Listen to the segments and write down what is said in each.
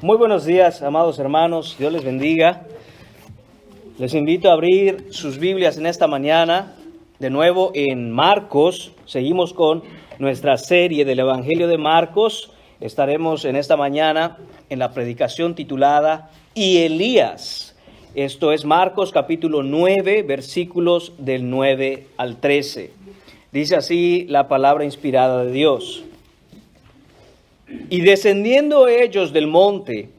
Muy buenos días, amados hermanos. Dios les bendiga. Les invito a abrir sus Biblias en esta mañana, de nuevo en Marcos. Seguimos con nuestra serie del Evangelio de Marcos. Estaremos en esta mañana en la predicación titulada "Y Elías". Esto es Marcos capítulo 9, versículos del 9 al 13. Dice así la palabra inspirada de Dios. Y descendiendo ellos del monte,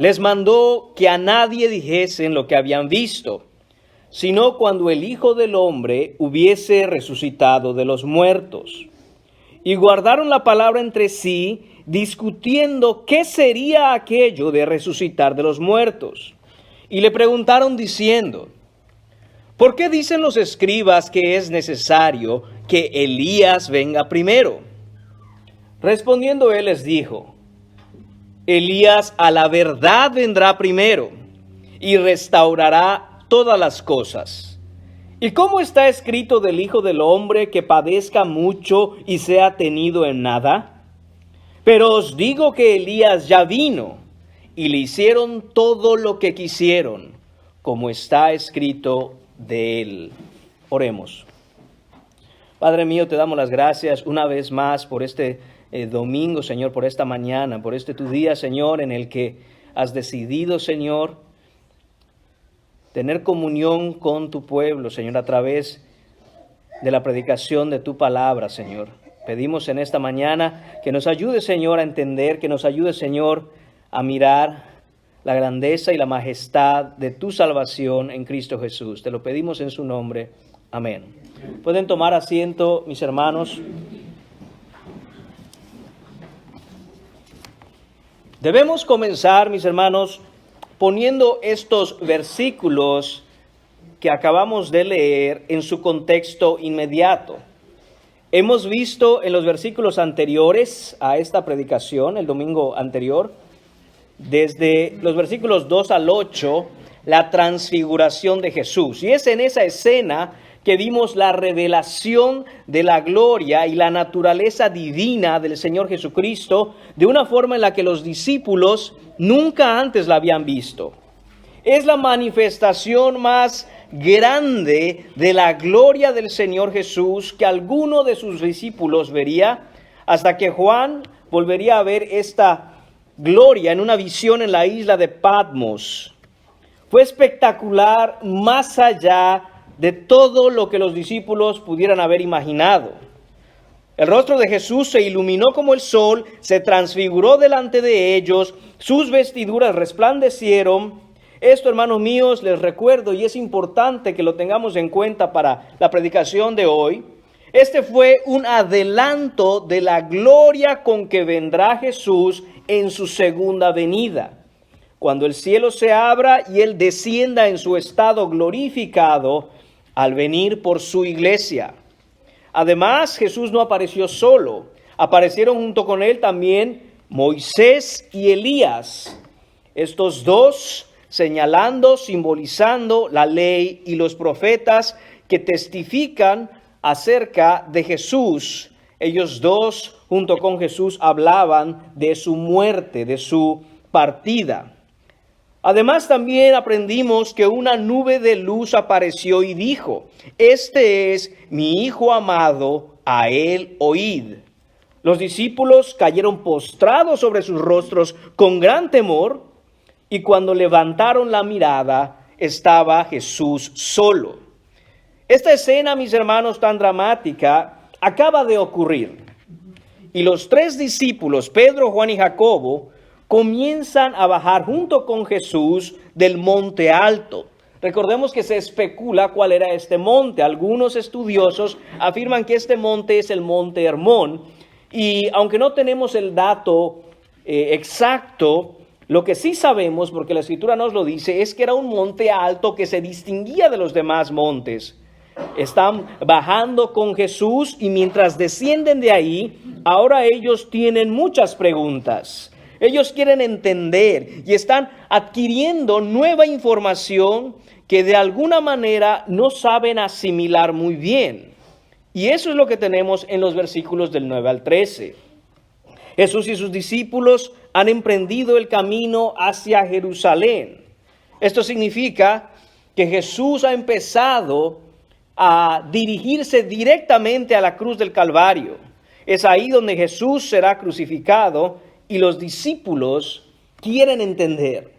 les mandó que a nadie dijesen lo que habían visto, sino cuando el Hijo del Hombre hubiese resucitado de los muertos. Y guardaron la palabra entre sí, discutiendo qué sería aquello de resucitar de los muertos. Y le preguntaron diciendo: ¿por qué dicen los escribas que es necesario que Elías venga primero? Respondiendo él les dijo: Elías a la verdad vendrá primero y restaurará todas las cosas. ¿Y cómo está escrito del Hijo del Hombre que padezca mucho y sea tenido en nada? Pero os digo que Elías ya vino y le hicieron todo lo que quisieron, como está escrito de él. Oremos. Padre mío, te damos las gracias una vez más por este domingo, Señor, por esta mañana, por este tu día, Señor, en el que has decidido, Señor, tener comunión con tu pueblo, Señor, a través de la predicación de tu palabra, Señor. Pedimos en esta mañana que nos ayude, Señor, a entender, que nos ayude, Señor, a mirar la grandeza y la majestad de tu salvación en Cristo Jesús. Te lo pedimos en su nombre. Amén. Pueden tomar asiento, mis hermanos. Debemos comenzar, mis hermanos, poniendo estos versículos que acabamos de leer en su contexto inmediato. Hemos visto en los versículos anteriores a esta predicación, el domingo anterior, desde los versículos 2 al 8, la transfiguración de Jesús. Y es en esa escena que vimos la revelación de la gloria y la naturaleza divina del Señor Jesucristo de una forma en la que los discípulos nunca antes la habían visto. Es la manifestación más grande de la gloria del Señor Jesús que alguno de sus discípulos vería, hasta que Juan volvería a ver esta gloria en una visión en la isla de Patmos. Fue espectacular, más allá de todo lo que los discípulos pudieran haber imaginado. El rostro de Jesús se iluminó como el sol, se transfiguró delante de ellos, sus vestiduras resplandecieron. Esto, hermanos míos, les recuerdo, y es importante que lo tengamos en cuenta para la predicación de hoy. Este fue un adelanto de la gloria con que vendrá Jesús en su segunda venida. Cuando el cielo se abra y Él descienda en su estado glorificado al venir por su iglesia. Además, Jesús no apareció solo. Aparecieron junto con Él también Moisés y Elías. Estos dos señalando, simbolizando la ley y los profetas que testifican acerca de Jesús. Ellos dos, junto con Jesús, hablaban de su muerte, de su partida. Además, también aprendimos que una nube de luz apareció y dijo: este es mi Hijo amado, a él oíd. Los discípulos cayeron postrados sobre sus rostros con gran temor, y cuando levantaron la mirada, estaba Jesús solo. Esta escena, mis hermanos, tan dramática, acaba de ocurrir. Y los tres discípulos, Pedro, Juan y Jacobo, comienzan a bajar junto con Jesús del monte alto. Recordemos que se especula cuál era este monte. Algunos estudiosos afirman que este monte es el monte Hermón. Y aunque no tenemos el dato exacto, lo que sí sabemos, porque la Escritura nos lo dice, es que era un monte alto que se distinguía de los demás montes. Están bajando con Jesús y mientras descienden de ahí, ahora ellos tienen muchas preguntas. Ellos quieren entender y están adquiriendo nueva información que de alguna manera no saben asimilar muy bien. Y eso es lo que tenemos en los versículos del 9 al 13. Jesús y sus discípulos han emprendido el camino hacia Jerusalén. Esto significa que Jesús ha empezado a dirigirse directamente a la cruz del Calvario. Es ahí donde Jesús será crucificado y los discípulos quieren entender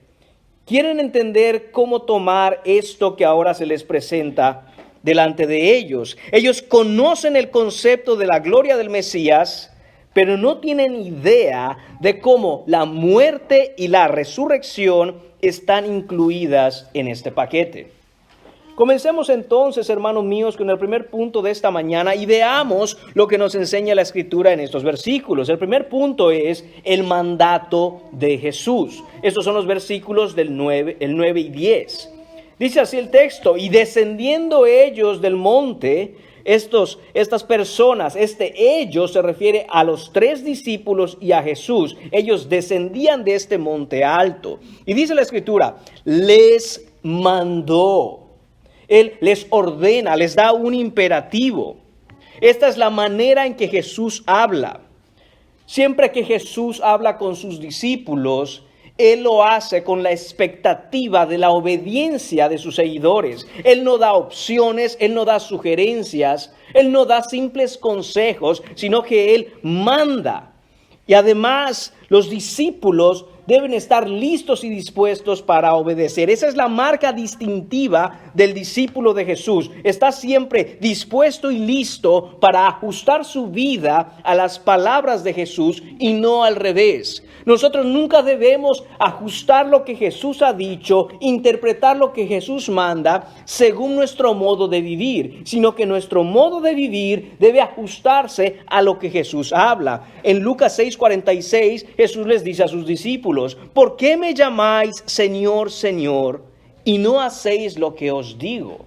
cómo tomar esto que ahora se les presenta delante de ellos. Ellos conocen el concepto de la gloria del Mesías, pero no tienen idea de cómo la muerte y la resurrección están incluidas en este paquete. Comencemos entonces, hermanos míos, con el primer punto de esta mañana y veamos lo que nos enseña la Escritura en estos versículos. El primer punto es el mandato de Jesús. Estos son los versículos del 9 y 10. Dice así el texto: y descendiendo ellos del monte, estas personas, ellos se refiere a los 3 discípulos y a Jesús. Ellos descendían de este monte alto. Y dice la Escritura, les mandó. Él les ordena, les da un imperativo. Esta es la manera en que Jesús habla. Siempre que Jesús habla con sus discípulos, Él lo hace con la expectativa de la obediencia de sus seguidores. Él no da opciones, Él no da sugerencias, Él no da simples consejos, sino que Él manda. Y además, los discípulos deben estar listos y dispuestos para obedecer. Esa es la marca distintiva del discípulo de Jesús. Está siempre dispuesto y listo para ajustar su vida a las palabras de Jesús y no al revés. Nosotros nunca debemos ajustar lo que Jesús ha dicho, interpretar lo que Jesús manda según nuestro modo de vivir, sino que nuestro modo de vivir debe ajustarse a lo que Jesús habla. En Lucas 6:46, Jesús les dice a sus discípulos: ¿por qué me llamáis Señor, Señor, y no hacéis lo que os digo?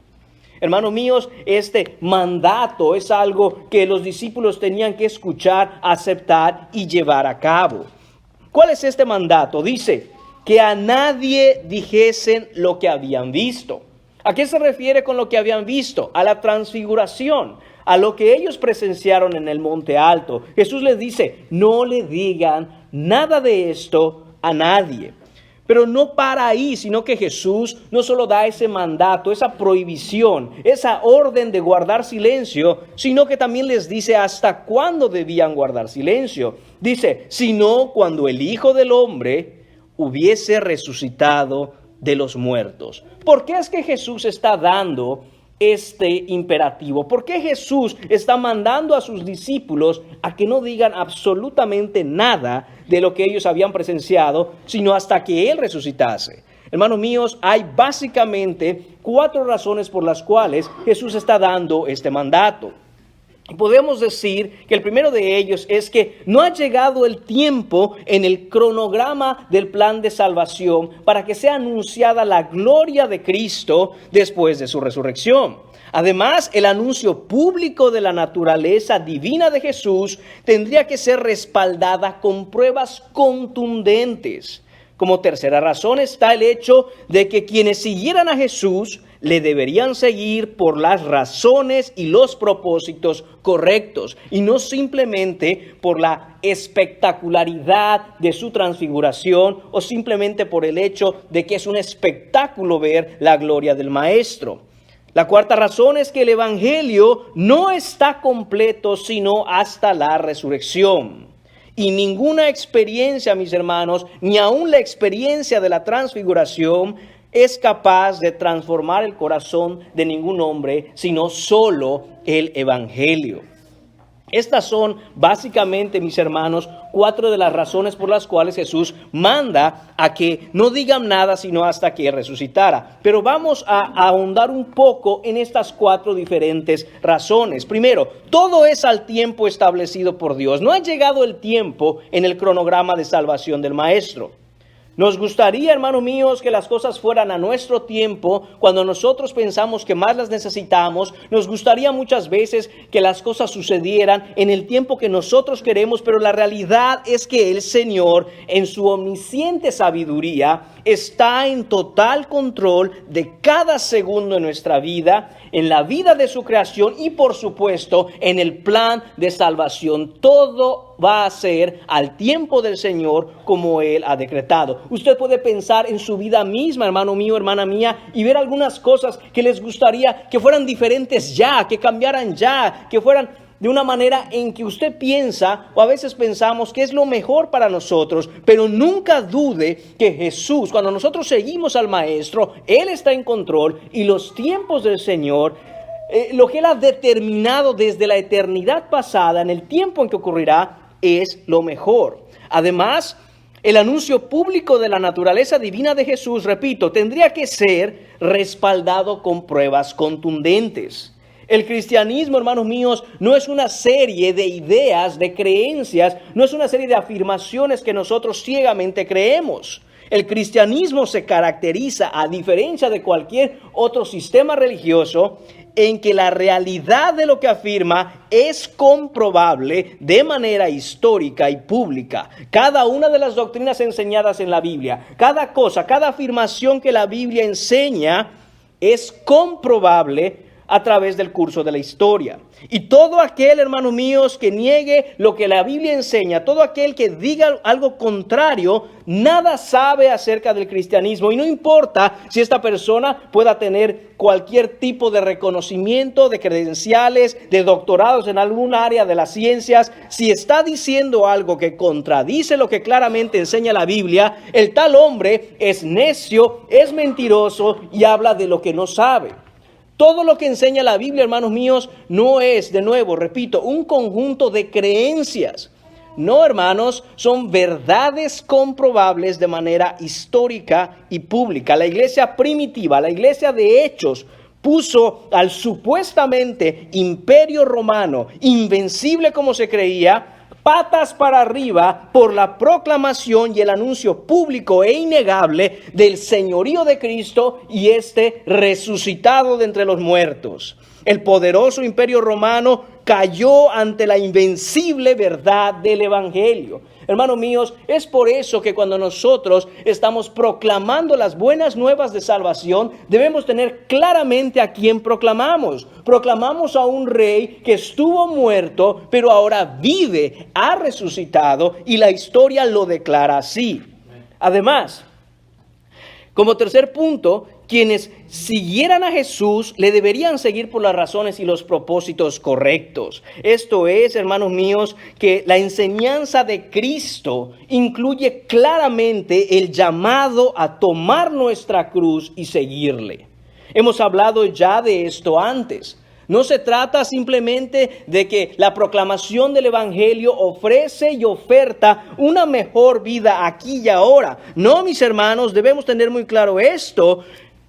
Hermanos míos, este mandato es algo que los discípulos tenían que escuchar, aceptar y llevar a cabo. ¿Cuál es este mandato? Dice que a nadie dijesen lo que habían visto. ¿A qué se refiere con lo que habían visto? A la transfiguración, a lo que ellos presenciaron en el monte alto. Jesús les dice, no le digan nada de esto a nadie. Pero no para ahí, sino que Jesús no solo da ese mandato, esa prohibición, esa orden de guardar silencio, sino que también les dice hasta cuándo debían guardar silencio. Dice, sino cuando el Hijo del Hombre hubiese resucitado de los muertos. ¿Por qué es que Jesús está dando este imperativo? ¿Por qué Jesús está mandando a sus discípulos a que no digan absolutamente nada de lo que ellos habían presenciado, sino hasta que Él resucitase? Hermanos míos, hay básicamente 4 razones por las cuales Jesús está dando este mandato. Y podemos decir que el primero de ellos es que no ha llegado el tiempo en el cronograma del plan de salvación para que sea anunciada la gloria de Cristo después de su resurrección. Además, el anuncio público de la naturaleza divina de Jesús tendría que ser respaldada con pruebas contundentes. Como tercera razón está el hecho de que quienes siguieran a Jesús le deberían seguir por las razones y los propósitos correctos y no simplemente por la espectacularidad de su transfiguración o simplemente por el hecho de que es un espectáculo ver la gloria del Maestro. La cuarta razón es que el Evangelio no está completo sino hasta la resurrección. Y ninguna experiencia, mis hermanos, ni aun la experiencia de la transfiguración es capaz de transformar el corazón de ningún hombre, sino solo el Evangelio. Estas son básicamente, mis hermanos, 4 de las razones por las cuales Jesús manda a que no digan nada sino hasta que resucitara. Pero vamos a ahondar un poco en estas 4 diferentes razones. Primero, todo es al tiempo establecido por Dios. No ha llegado el tiempo en el cronograma de salvación del Maestro. Nos gustaría, hermanos míos, que las cosas fueran a nuestro tiempo, cuando nosotros pensamos que más las necesitamos. Nos gustaría muchas veces que las cosas sucedieran en el tiempo que nosotros queremos, pero la realidad es que el Señor, en su omnisciente sabiduría, está en total control de cada segundo de nuestra vida, en la vida de su creación y por supuesto en el plan de salvación. Todo va a ser al tiempo del Señor como Él ha decretado. Usted puede pensar en su vida misma, hermano mío, hermana mía, y ver algunas cosas que les gustaría que fueran diferentes ya, que cambiaran ya, que fueran de una manera en que usted piensa, o a veces pensamos que es lo mejor para nosotros, pero nunca dude que Jesús, cuando nosotros seguimos al Maestro, Él está en control y los tiempos del Señor, lo que Él ha determinado desde la eternidad pasada, en el tiempo en que ocurrirá, es lo mejor. Además, el anuncio público de la naturaleza divina de Jesús, repito, tendría que ser respaldado con pruebas contundentes. El cristianismo, hermanos míos, no es una serie de ideas, de creencias, no es una serie de afirmaciones que nosotros ciegamente creemos. El cristianismo se caracteriza, a diferencia de cualquier otro sistema religioso, en que la realidad de lo que afirma es comprobable de manera histórica y pública. Cada una de las doctrinas enseñadas en la Biblia, cada cosa, cada afirmación que la Biblia enseña es comprobable a través del curso de la historia. Y todo aquel, hermanos míos, que niegue lo que la Biblia enseña, todo aquel que diga algo contrario, nada sabe acerca del cristianismo. Y no importa si esta persona pueda tener cualquier tipo de reconocimiento, de credenciales, de doctorados en algún área de las ciencias, si está diciendo algo que contradice lo que claramente enseña la Biblia, el tal hombre es necio, es mentiroso y habla de lo que no sabe. Todo lo que enseña la Biblia, hermanos míos, no es, de nuevo, repito, un conjunto de creencias. No, hermanos, son verdades comprobables de manera histórica y pública. La iglesia primitiva, la iglesia de Hechos, puso al supuestamente imperio romano, invencible como se creía, patas para arriba por la proclamación y el anuncio público e innegable del señorío de Cristo y este resucitado de entre los muertos. El poderoso imperio romano cayó ante la invencible verdad del evangelio. Hermanos míos, es por eso que cuando nosotros estamos proclamando las buenas nuevas de salvación, debemos tener claramente a quién proclamamos. Proclamamos a un rey que estuvo muerto, pero ahora vive, ha resucitado y la historia lo declara así. Además, como tercer punto, quienes siguieran a Jesús le deberían seguir por las razones y los propósitos correctos. Esto es, hermanos míos, que la enseñanza de Cristo incluye claramente el llamado a tomar nuestra cruz y seguirle. Hemos hablado ya de esto antes. No se trata simplemente de que la proclamación del evangelio ofrece y oferta una mejor vida aquí y ahora. No, mis hermanos, debemos tener muy claro esto.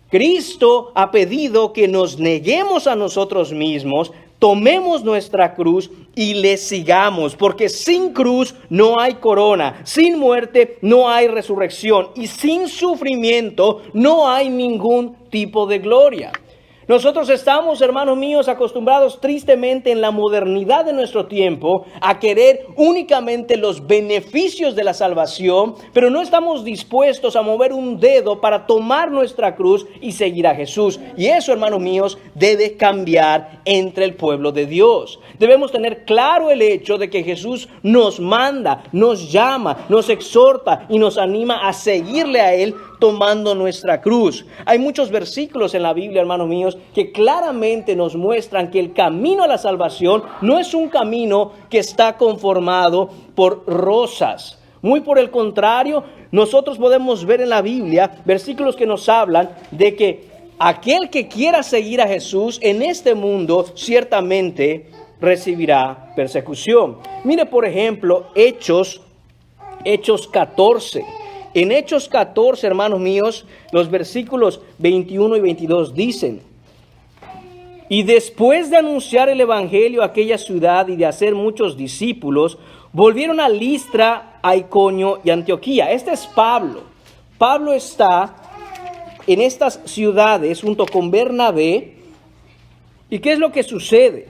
Cristo ha pedido que nos neguemos a nosotros mismos, tomemos nuestra cruz y le sigamos, porque sin cruz no hay corona, sin muerte no hay resurrección y sin sufrimiento no hay ningún tipo de gloria. Nosotros estamos, hermanos míos, acostumbrados tristemente en la modernidad de nuestro tiempo a querer únicamente los beneficios de la salvación, pero no estamos dispuestos a mover un dedo para tomar nuestra cruz y seguir a Jesús. Y eso, hermanos míos, debe cambiar entre el pueblo de Dios. Debemos tener claro el hecho de que Jesús nos manda, nos llama, nos exhorta y nos anima a seguirle a Él tomando nuestra cruz. Hay muchos versículos en la Biblia, hermanos míos, que claramente nos muestran que el camino a la salvación no es un camino que está conformado por rosas. Muy por el contrario, nosotros podemos ver en la Biblia versículos que nos hablan de que aquel que quiera seguir a Jesús en este mundo ciertamente recibirá persecución. Mire, por ejemplo, Hechos 14. En Hechos 14, hermanos míos, los versículos 21 y 22 dicen: y después de anunciar el evangelio a aquella ciudad y de hacer muchos discípulos, volvieron a Listra, a Iconio y Antioquía. Este es Pablo. Pablo está en estas ciudades junto con Bernabé. ¿Y qué es lo que sucede?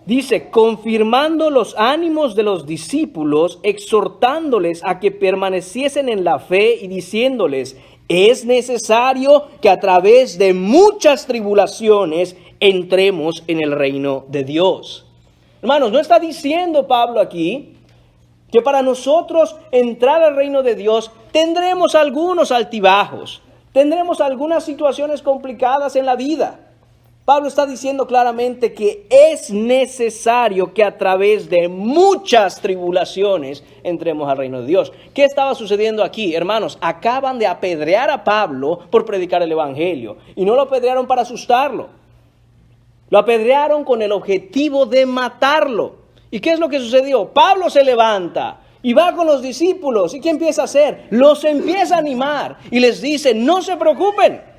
Dice, confirmando los ánimos de los discípulos, exhortándoles a que permaneciesen en la fe y diciéndoles, Es necesario que a través de muchas tribulaciones entremos en el reino de Dios. Hermanos, no está diciendo Pablo aquí que para nosotros entrar al reino de Dios tendremos algunos altibajos, tendremos algunas situaciones complicadas en la vida. Pablo está diciendo claramente que es necesario que a través de muchas tribulaciones entremos al reino de Dios. ¿Qué estaba sucediendo aquí? Hermanos, acaban de apedrear a Pablo por predicar el evangelio. Y no lo apedrearon para asustarlo. Lo apedrearon con el objetivo de matarlo. ¿Y qué es lo que sucedió? Pablo se levanta y va con los discípulos. ¿Y qué empieza a hacer? Los empieza a animar y les dice, no se preocupen.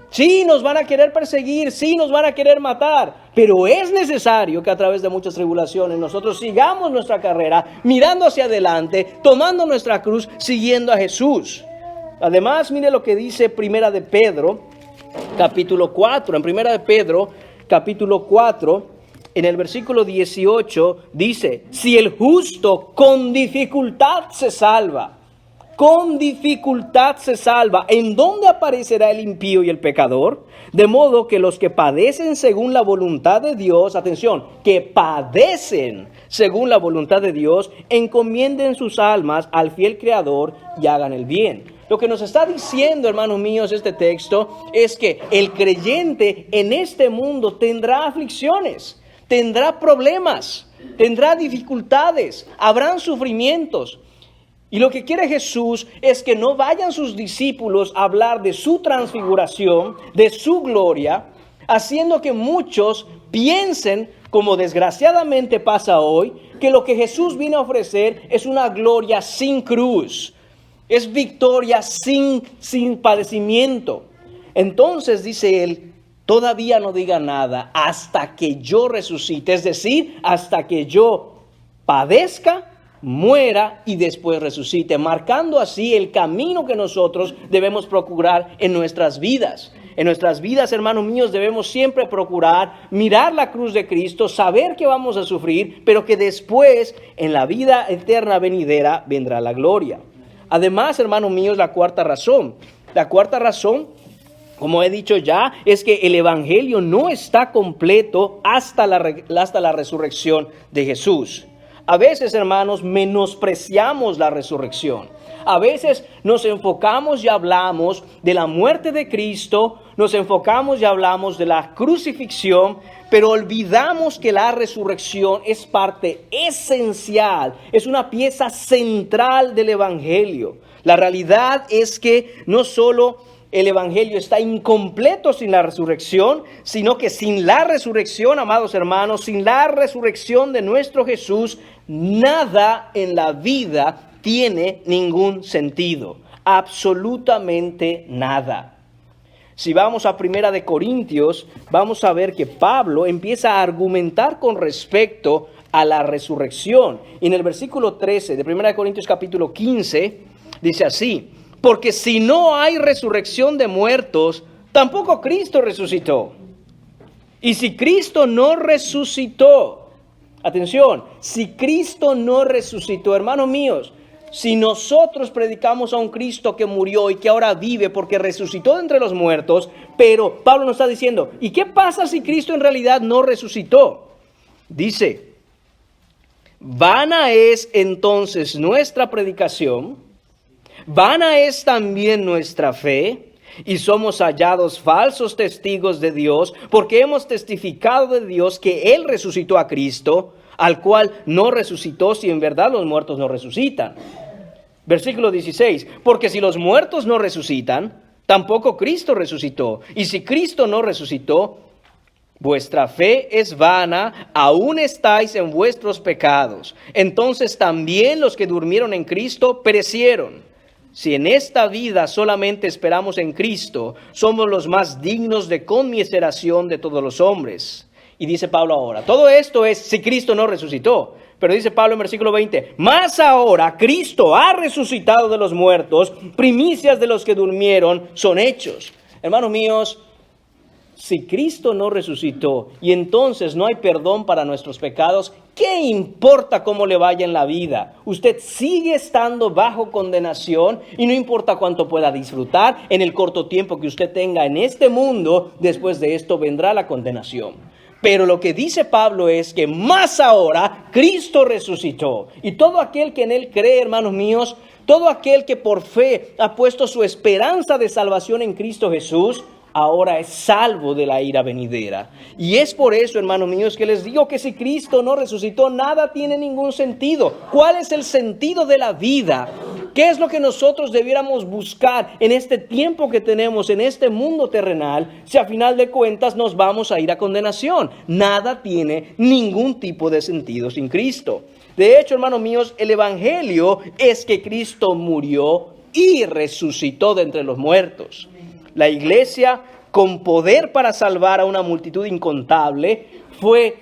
Sí, nos van a querer perseguir, sí, nos van a querer matar, pero es necesario que a través de muchas tribulaciones nosotros sigamos nuestra carrera, mirando hacia adelante, tomando nuestra cruz, siguiendo a Jesús. Además, mire lo que dice Primera de Pedro, capítulo 4. En Primera de Pedro, capítulo 4, en el versículo 18, dice, si el justo con dificultad se salva, con dificultad se salva, ¿en dónde aparecerá el impío y el pecador? De modo que los que padecen según la voluntad de Dios, atención, que padecen según la voluntad de Dios, encomienden sus almas al fiel Creador y hagan el bien. Lo que nos está diciendo, hermanos míos, este texto es que el creyente en este mundo tendrá aflicciones, tendrá problemas, tendrá dificultades, habrán sufrimientos. Y lo que quiere Jesús es que no vayan sus discípulos a hablar de su transfiguración, de su gloria, haciendo que muchos piensen, como desgraciadamente pasa hoy, que lo que Jesús vino a ofrecer es una gloria sin cruz, es victoria sin padecimiento. Entonces, dice él, todavía no diga nada hasta que yo resucite, es decir, hasta que yo padezca, muera y después resucite, marcando así el camino que nosotros debemos procurar en nuestras vidas. En nuestras vidas, hermanos míos, debemos siempre procurar mirar la cruz de Cristo, saber que vamos a sufrir, pero que después, en la vida eterna venidera, vendrá la gloria. Además, hermanos míos, la cuarta razón, como he dicho ya, es que el evangelio no está completo hasta la resurrección de Jesús. A veces, hermanos, menospreciamos la resurrección. A veces nos enfocamos y hablamos de la muerte de Cristo, nos enfocamos y hablamos de la crucifixión, pero olvidamos que la resurrección es parte esencial, es una pieza central del evangelio. La realidad es que no solo el evangelio está incompleto sin la resurrección, sino que sin la resurrección, amados hermanos, sin la resurrección de nuestro Jesús, nada en la vida tiene ningún sentido, absolutamente nada. Si vamos a Primera de Corintios, vamos a ver que Pablo empieza a argumentar con respecto a la resurrección. Y en el versículo 13 de Primera de Corintios capítulo 15, dice así: porque si no hay resurrección de muertos, tampoco Cristo resucitó. Y si Cristo no resucitó, atención, si Cristo no resucitó, hermanos míos, si nosotros predicamos a un Cristo que murió y que ahora vive porque resucitó de entre los muertos, pero Pablo nos está diciendo, ¿y qué pasa si Cristo en realidad no resucitó? Dice, vana es entonces nuestra predicación, vana es también nuestra fe, y somos hallados falsos testigos de Dios, porque hemos testificado de Dios que Él resucitó a Cristo, al cual no resucitó si en verdad los muertos no resucitan. Versículo 16, porque si los muertos no resucitan, tampoco Cristo resucitó. Y si Cristo no resucitó, vuestra fe es vana, aún estáis en vuestros pecados. Entonces también los que durmieron en Cristo perecieron. Si en esta vida solamente esperamos en Cristo, somos los más dignos de conmiseración de todos los hombres. Y dice Pablo ahora, todo esto es si Cristo no resucitó. Pero dice Pablo en versículo 20, mas ahora Cristo ha resucitado de los muertos, primicias de los que durmieron son hechos. Hermanos míos, si Cristo no resucitó y entonces no hay perdón para nuestros pecados, ¿qué importa cómo le vaya en la vida? Usted sigue estando bajo condenación y no importa cuánto pueda disfrutar en el corto tiempo que usted tenga en este mundo, después de esto vendrá la condenación. Pero lo que dice Pablo es que más ahora Cristo resucitó. Y todo aquel que en Él cree, hermanos míos, todo aquel que por fe ha puesto su esperanza de salvación en Cristo Jesús, ahora es salvo de la ira venidera. Y es por eso, hermanos míos, que les digo que si Cristo no resucitó, nada tiene ningún sentido. ¿Cuál es el sentido de la vida? ¿Qué es lo que nosotros debiéramos buscar en este tiempo que tenemos, en este mundo terrenal, si a final de cuentas nos vamos a ir a condenación? Nada tiene ningún tipo de sentido sin Cristo. De hecho, hermanos míos, el evangelio es que Cristo murió y resucitó de entre los muertos. La iglesia, con poder para salvar a una multitud incontable, fue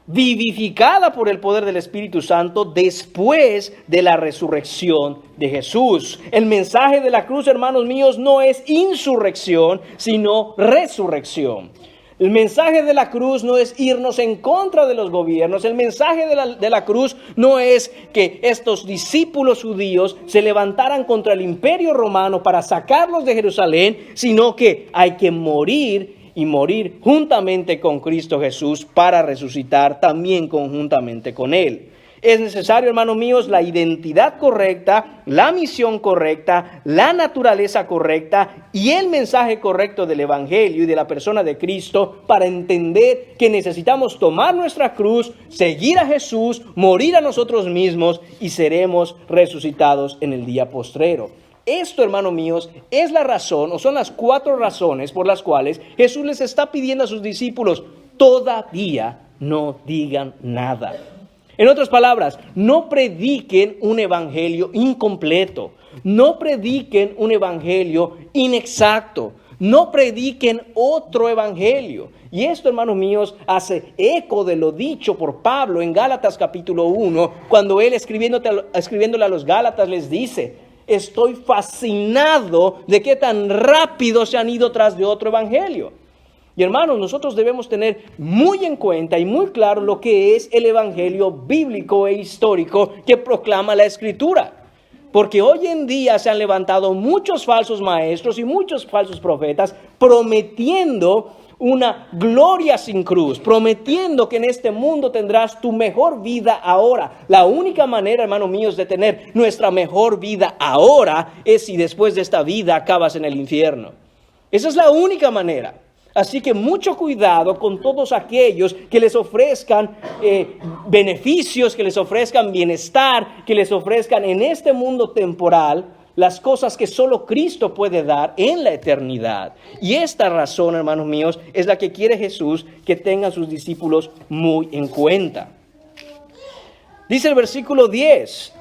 vivificada por el poder del Espíritu Santo después de la resurrección de Jesús. El mensaje de la cruz, hermanos míos, no es insurrección, sino resurrección. El mensaje de la cruz no es irnos en contra de los gobiernos. El mensaje de la cruz no es que estos discípulos judíos se levantaran contra el imperio romano para sacarlos de Jerusalén, sino que hay que morir y morir juntamente con Cristo Jesús para resucitar también conjuntamente con Él. Es necesario, hermanos míos, la identidad correcta, la misión correcta, la naturaleza correcta y el mensaje correcto del Evangelio y de la persona de Cristo para entender que necesitamos tomar nuestra cruz, seguir a Jesús, morir a nosotros mismos y seremos resucitados en el día postrero. Esto, hermanos míos, es la razón o son las 4 razones por las cuales Jesús les está pidiendo a sus discípulos, todavía no digan nada. En otras palabras, no prediquen un evangelio incompleto, no prediquen un evangelio inexacto, no prediquen otro evangelio. Y esto, hermanos míos, hace eco de lo dicho por Pablo en Gálatas capítulo 1, cuando él escribiéndole a los Gálatas les dice: estoy fascinado de qué tan rápido se han ido tras de otro evangelio. Y hermanos, nosotros debemos tener muy en cuenta y muy claro lo que es el evangelio bíblico e histórico que proclama la Escritura. Porque hoy en día se han levantado muchos falsos maestros y muchos falsos profetas prometiendo una gloria sin cruz, prometiendo que en este mundo tendrás tu mejor vida ahora. La única manera, hermanos míos, de tener nuestra mejor vida ahora es si después de esta vida acabas en el infierno. Esa es la única manera. Así que mucho cuidado con todos aquellos que les ofrezcan beneficios, que les ofrezcan bienestar, que les ofrezcan en este mundo temporal las cosas que solo Cristo puede dar en la eternidad. Y esta razón, hermanos míos, es la que quiere Jesús que tengan sus discípulos muy en cuenta. Dice el versículo 10,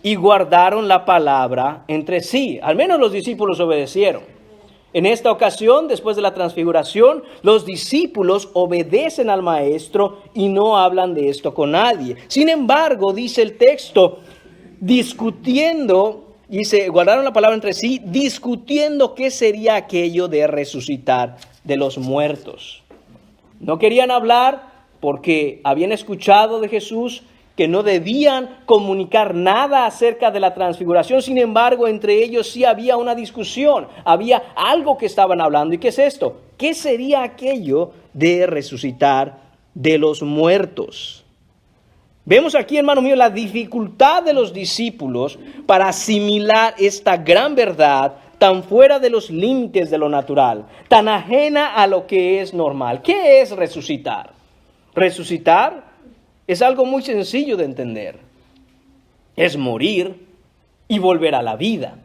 y guardaron la palabra entre sí. Al menos los discípulos obedecieron. En esta ocasión, después de la transfiguración, los discípulos obedecen al maestro y no hablan de esto con nadie. Sin embargo, dice el texto, guardaron la palabra entre sí, discutiendo qué sería aquello de resucitar de los muertos. No querían hablar porque habían escuchado de Jesús que no debían comunicar nada acerca de la transfiguración. Sin embargo, entre ellos sí había una discusión, había algo que estaban hablando. ¿Y qué es esto? ¿Qué sería aquello de resucitar de los muertos? Vemos aquí, hermano mío, la dificultad de los discípulos para asimilar esta gran verdad tan fuera de los límites de lo natural, tan ajena a lo que es normal. ¿Qué es resucitar? Resucitar es algo muy sencillo de entender. Es morir y volver a la vida.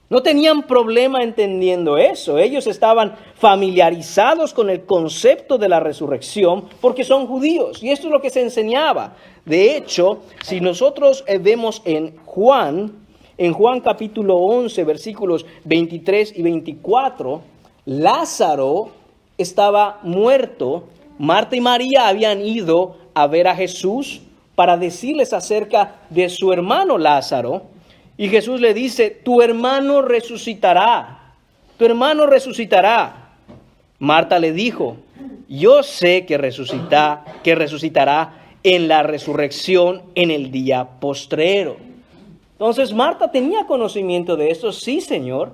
No tenían problema entendiendo eso. Ellos estaban familiarizados con el concepto de la resurrección porque son judíos. Y esto es lo que se enseñaba. De hecho, si nosotros vemos en Juan capítulo 11, versículos 23 y 24, Lázaro estaba muerto. Marta y María habían ido a ver a Jesús para decirles acerca de su hermano Lázaro. Y Jesús le dice, tu hermano resucitará. Tu hermano resucitará. Marta le dijo, yo sé que resucitará en la resurrección en el día postrero. Entonces Marta tenía conocimiento de esto. Sí, Señor,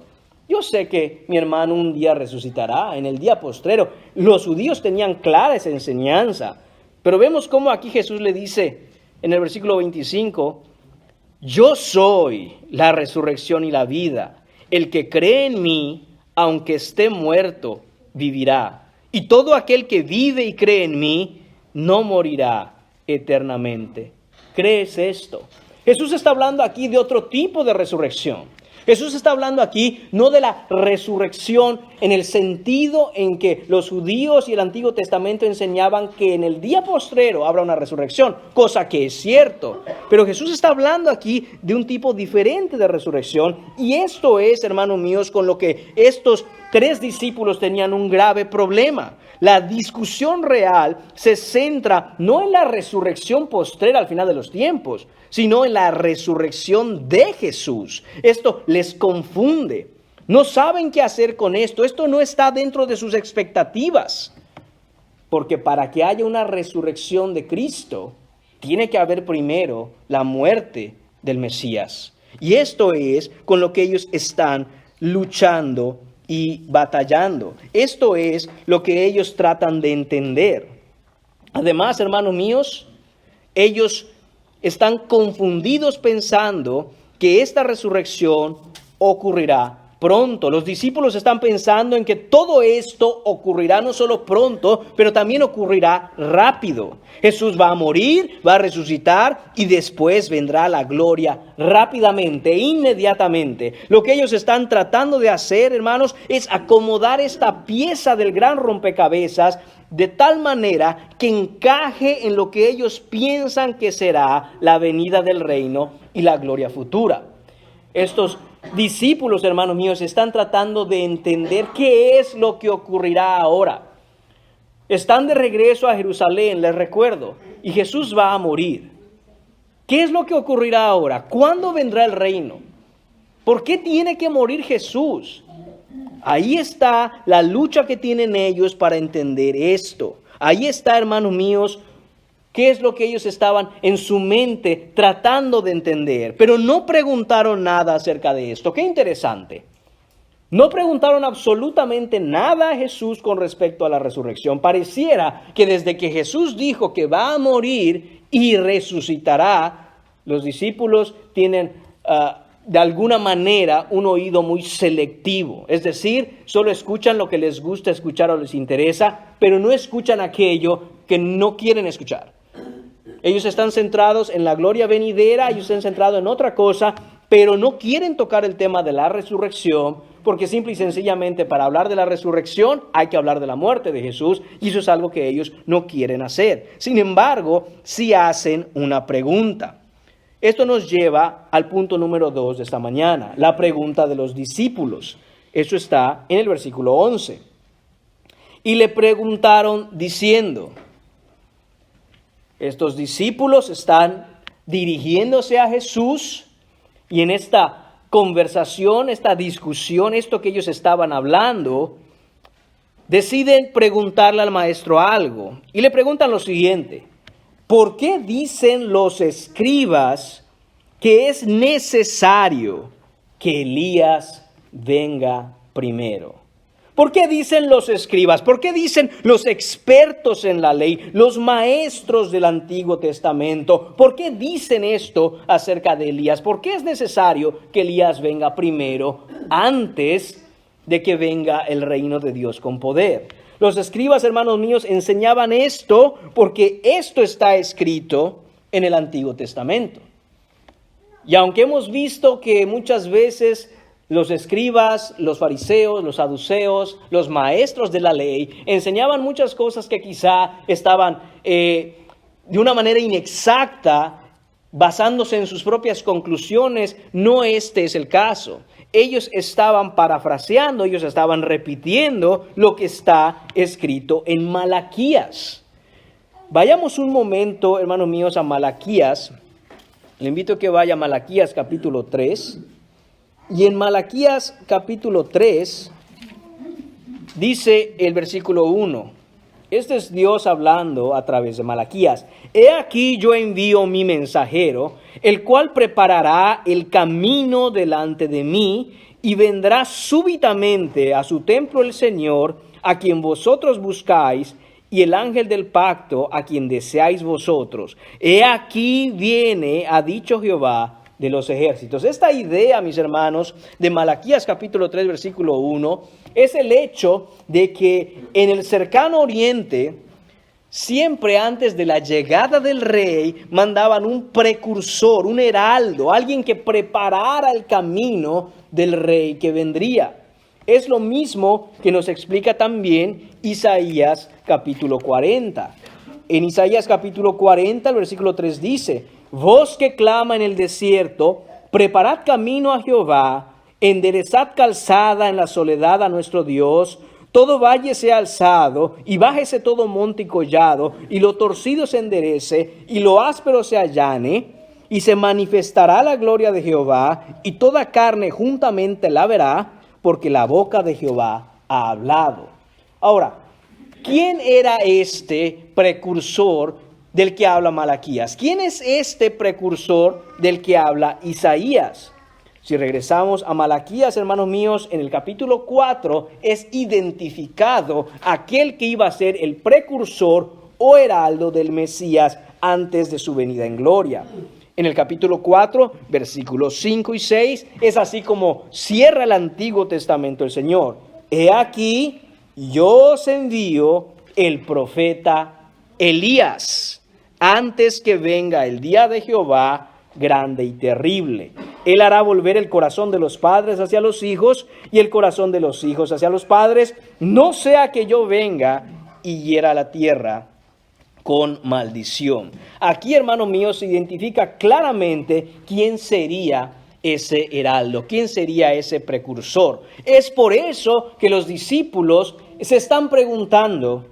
yo sé que mi hermano un día resucitará en el día postrero. Los judíos tenían clara esa enseñanza. Pero vemos cómo aquí Jesús le dice en el versículo 25, yo soy la resurrección y la vida. El que cree en mí, aunque esté muerto, vivirá. Y todo aquel que vive y cree en mí, no morirá eternamente. ¿Crees esto? Jesús está hablando aquí de otro tipo de resurrección. Jesús está hablando aquí no de la resurrección en el sentido en que los judíos y el Antiguo Testamento enseñaban que en el día postrero habrá una resurrección, cosa que es cierto. Pero Jesús está hablando aquí de un tipo diferente de resurrección, y esto es, hermanos míos, con lo que estos 3 discípulos tenían un grave problema. La discusión real se centra no en la resurrección postrera al final de los tiempos, sino en la resurrección de Jesús. Esto les confunde. No saben qué hacer con esto. Esto no está dentro de sus expectativas. Porque para que haya una resurrección de Cristo, tiene que haber primero la muerte del Mesías. Y esto es con lo que ellos están luchando y batallando. Esto es lo que ellos tratan de entender. Además, hermanos míos, ellos están confundidos pensando que esta resurrección ocurrirá pronto. Los discípulos están pensando en que todo esto ocurrirá no solo pronto, pero también ocurrirá rápido. Jesús va a morir, va a resucitar y después vendrá la gloria rápidamente, inmediatamente. Lo que ellos están tratando de hacer, hermanos, es acomodar esta pieza del gran rompecabezas de tal manera que encaje en lo que ellos piensan que será la venida del reino y la gloria futura. Estos discípulos, hermanos míos, están tratando de entender qué es lo que ocurrirá ahora. Están de regreso a Jerusalén, les recuerdo, y Jesús va a morir. ¿Qué es lo que ocurrirá ahora? ¿Cuándo vendrá el reino? ¿Por qué tiene que morir Jesús? Ahí está la lucha que tienen ellos para entender esto. Ahí está, hermanos míos, qué es lo que ellos estaban en su mente tratando de entender. Pero no preguntaron nada acerca de esto. Qué interesante. No preguntaron absolutamente nada a Jesús con respecto a la resurrección. Pareciera que desde que Jesús dijo que va a morir y resucitará, los discípulos tienen de alguna manera un oído muy selectivo. Es decir, solo escuchan lo que les gusta escuchar o les interesa, pero no escuchan aquello que no quieren escuchar. Ellos están centrados en la gloria venidera, ellos están centrados en otra cosa, pero no quieren tocar el tema de la resurrección, porque simple y sencillamente para hablar de la resurrección hay que hablar de la muerte de Jesús, y eso es algo que ellos no quieren hacer. Sin embargo, sí hacen una pregunta. Esto nos lleva al punto número 2 de esta mañana, la pregunta de los discípulos. Eso está en el versículo 11. Y le preguntaron diciendo, estos discípulos están dirigiéndose a Jesús y en esta conversación, esta discusión, esto que ellos estaban hablando, deciden preguntarle al maestro algo. Y le preguntan lo siguiente: ¿por qué dicen los escribas que es necesario que Elías venga primero? ¿Por qué dicen los escribas? ¿Por qué dicen los expertos en la ley, los maestros del Antiguo Testamento? ¿Por qué dicen esto acerca de Elías? ¿Por qué es necesario que Elías venga primero antes de que venga el reino de Dios con poder? Los escribas, hermanos míos, enseñaban esto porque esto está escrito en el Antiguo Testamento. Y aunque hemos visto que muchas veces los escribas, los fariseos, los saduceos, los maestros de la ley enseñaban muchas cosas que quizá estaban de una manera inexacta, basándose en sus propias conclusiones, no este es el caso. Ellos estaban parafraseando, ellos estaban repitiendo lo que está escrito en Malaquías. Vayamos un momento, hermanos míos, a Malaquías. Le invito a que vaya a Malaquías capítulo 3. Y en Malaquías capítulo 3 Dice el versículo 1. Este es Dios hablando a través de Malaquías. He aquí yo envío mi mensajero, el cual preparará el camino delante de mí, y vendrá súbitamente a su templo el Señor, a quien vosotros buscáis, y el ángel del pacto, a quien deseáis vosotros. He aquí viene, ha dicho Jehová de los ejércitos. Esta idea, mis hermanos, de Malaquías capítulo 3, versículo 1, es el hecho de que en el cercano oriente, siempre antes de la llegada del rey, mandaban un precursor, un heraldo, alguien que preparara el camino del rey que vendría. Es lo mismo que nos explica también Isaías capítulo 40. En Isaías capítulo 40, el versículo 3 dice: voz que clama en el desierto, preparad camino a Jehová, enderezad calzada en la soledad a nuestro Dios. Todo valle sea alzado, y bájese todo monte y collado, y lo torcido se enderece, y lo áspero se allane, y se manifestará la gloria de Jehová, y toda carne juntamente la verá, porque la boca de Jehová ha hablado. Ahora, ¿quién era este precursor del que habla Malaquías? ¿Quién es este precursor del que habla Isaías? Si regresamos a Malaquías, hermanos míos, en el capítulo 4 es identificado aquel que iba a ser el precursor o heraldo del Mesías antes de su venida en gloria. En el capítulo 4, versículos 5 y 6, es así como cierra el Antiguo Testamento el Señor. He aquí, yo os envío el profeta Elías, antes que venga el día de Jehová grande y terrible. Él hará volver el corazón de los padres hacia los hijos y el corazón de los hijos hacia los padres, no sea que yo venga y hiera la tierra con maldición. Aquí, hermano mío, se identifica claramente quién sería ese heraldo, quién sería ese precursor. Es por eso que los discípulos se están preguntando: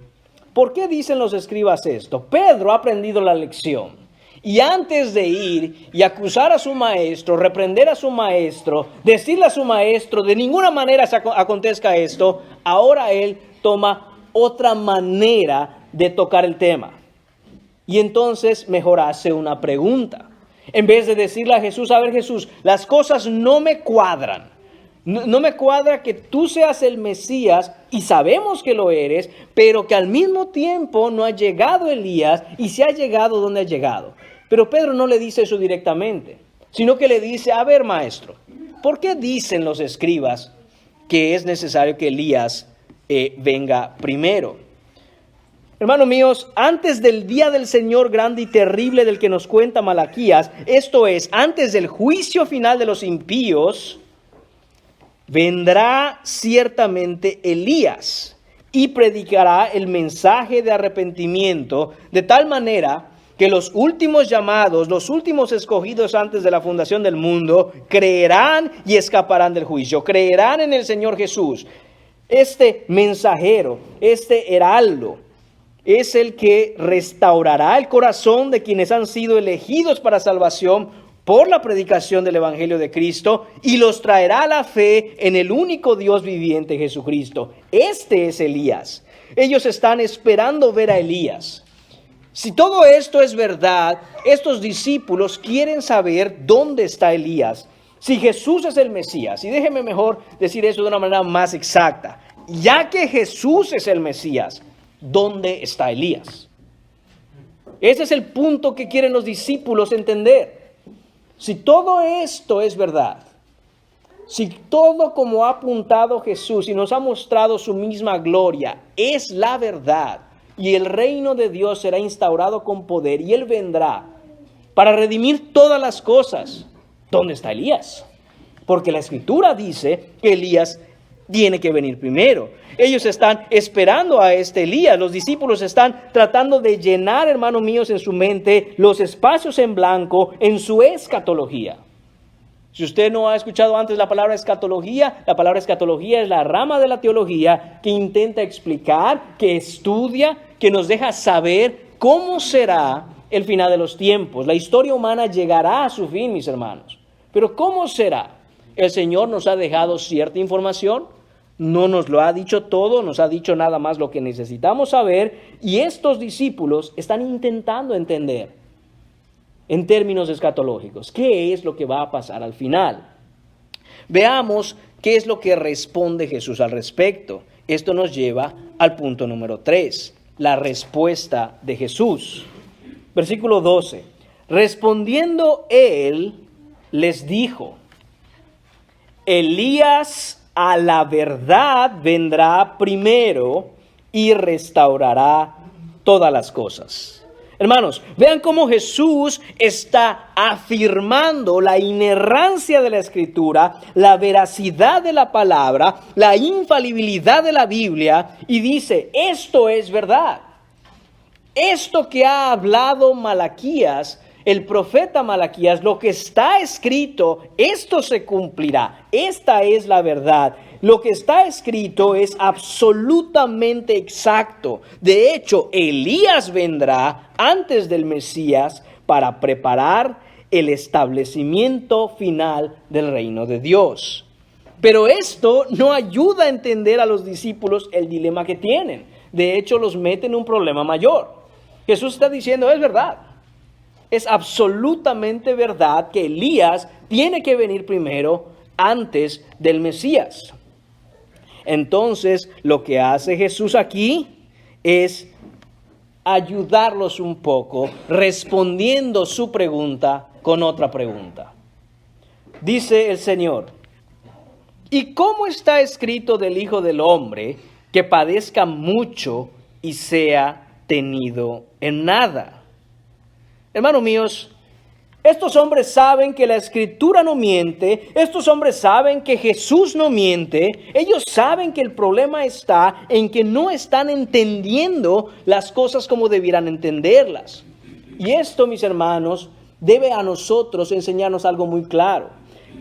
¿por qué dicen los escribas esto? Pedro ha aprendido la lección. Y antes de ir y acusar a su maestro, reprender a su maestro, decirle a su maestro, de ninguna manera se acontezca esto, ahora él toma otra manera de tocar el tema. Y entonces mejor hace una pregunta. En vez de decirle a Jesús: a ver, Jesús, las cosas no me cuadran. No me cuadra que tú seas el Mesías, y sabemos que lo eres, pero que al mismo tiempo no ha llegado Elías, y si ha llegado, ¿dónde ha llegado? Pero Pedro no le dice eso directamente, sino que le dice: a ver, maestro, ¿por qué dicen los escribas que es necesario que Elías venga primero? Hermanos míos, antes del día del Señor grande y terrible del que nos cuenta Malaquías, esto es, antes del juicio final de los impíos, vendrá ciertamente Elías y predicará el mensaje de arrepentimiento, de tal manera que los últimos llamados, los últimos escogidos antes de la fundación del mundo, creerán y escaparán del juicio, creerán en el Señor Jesús. Este mensajero, este heraldo, es el que restaurará el corazón de quienes han sido elegidos para salvación por la predicación del Evangelio de Cristo, y los traerá a la fe en el único Dios viviente, Jesucristo. Este es Elías. Ellos están esperando ver a Elías. Si todo esto es verdad, estos discípulos quieren saber dónde está Elías. Si Jesús es el Mesías, y déjeme mejor decir eso de una manera más exacta, ya que Jesús es el Mesías, ¿dónde está Elías? Ese es el punto que quieren los discípulos entender. Si todo esto es verdad, si todo como ha apuntado Jesús y nos ha mostrado su misma gloria es la verdad, y el reino de Dios será instaurado con poder, y Él vendrá para redimir todas las cosas, ¿dónde está Elías? Porque la Escritura dice que Elías tiene que venir primero. Ellos están esperando a este Elías. Los discípulos están tratando de llenar, hermanos míos, en su mente los espacios en blanco en su escatología. Si usted no ha escuchado antes la palabra escatología es la rama de la teología que intenta explicar, que estudia, que nos deja saber cómo será el final de los tiempos. La historia humana llegará a su fin, mis hermanos. Pero ¿cómo será? El Señor nos ha dejado cierta información. no nos lo ha dicho todo, nos ha dicho nada más lo que necesitamos saber, y estos discípulos están intentando entender en términos escatológicos qué es lo que va a pasar al final. Veamos qué es lo que responde Jesús al respecto. Esto nos lleva al punto número 3, la respuesta de Jesús. Versículo 12. Respondiendo él, les dijo: Elías a la verdad vendrá primero y restaurará todas las cosas. Hermanos, vean cómo Jesús está afirmando la inerrancia de la Escritura, la veracidad de la palabra, la infalibilidad de la Biblia, y dice, esto es verdad. Esto que ha hablado Malaquías, el profeta Malaquías, lo que está escrito, esto se cumplirá. Esta es la verdad. Lo que está escrito es absolutamente exacto. De hecho, Elías vendrá antes del Mesías para preparar el establecimiento final del reino de Dios. Pero esto no ayuda a entender a los discípulos el dilema que tienen. De hecho, los mete en un problema mayor. Jesús está diciendo, es verdad. Es absolutamente verdad que Elías tiene que venir primero antes del Mesías. Entonces, lo que hace Jesús aquí es ayudarlos un poco, respondiendo su pregunta con otra pregunta. Dice el Señor, ¿y cómo está escrito del Hijo del Hombre que padezca mucho y sea tenido en nada? Hermanos míos, estos hombres saben que la Escritura no miente, estos hombres saben que Jesús no miente, ellos saben que el problema está en que no están entendiendo las cosas como debieran entenderlas. Y esto, mis hermanos, debe a nosotros enseñarnos algo muy claro,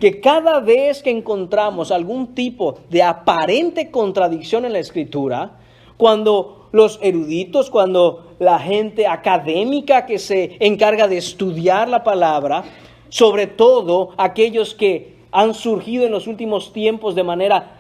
que cada vez que encontramos algún tipo de aparente contradicción en la Escritura, cuando los eruditos, cuando la gente académica que se encarga de estudiar la palabra, sobre todo aquellos que han surgido en los últimos tiempos de manera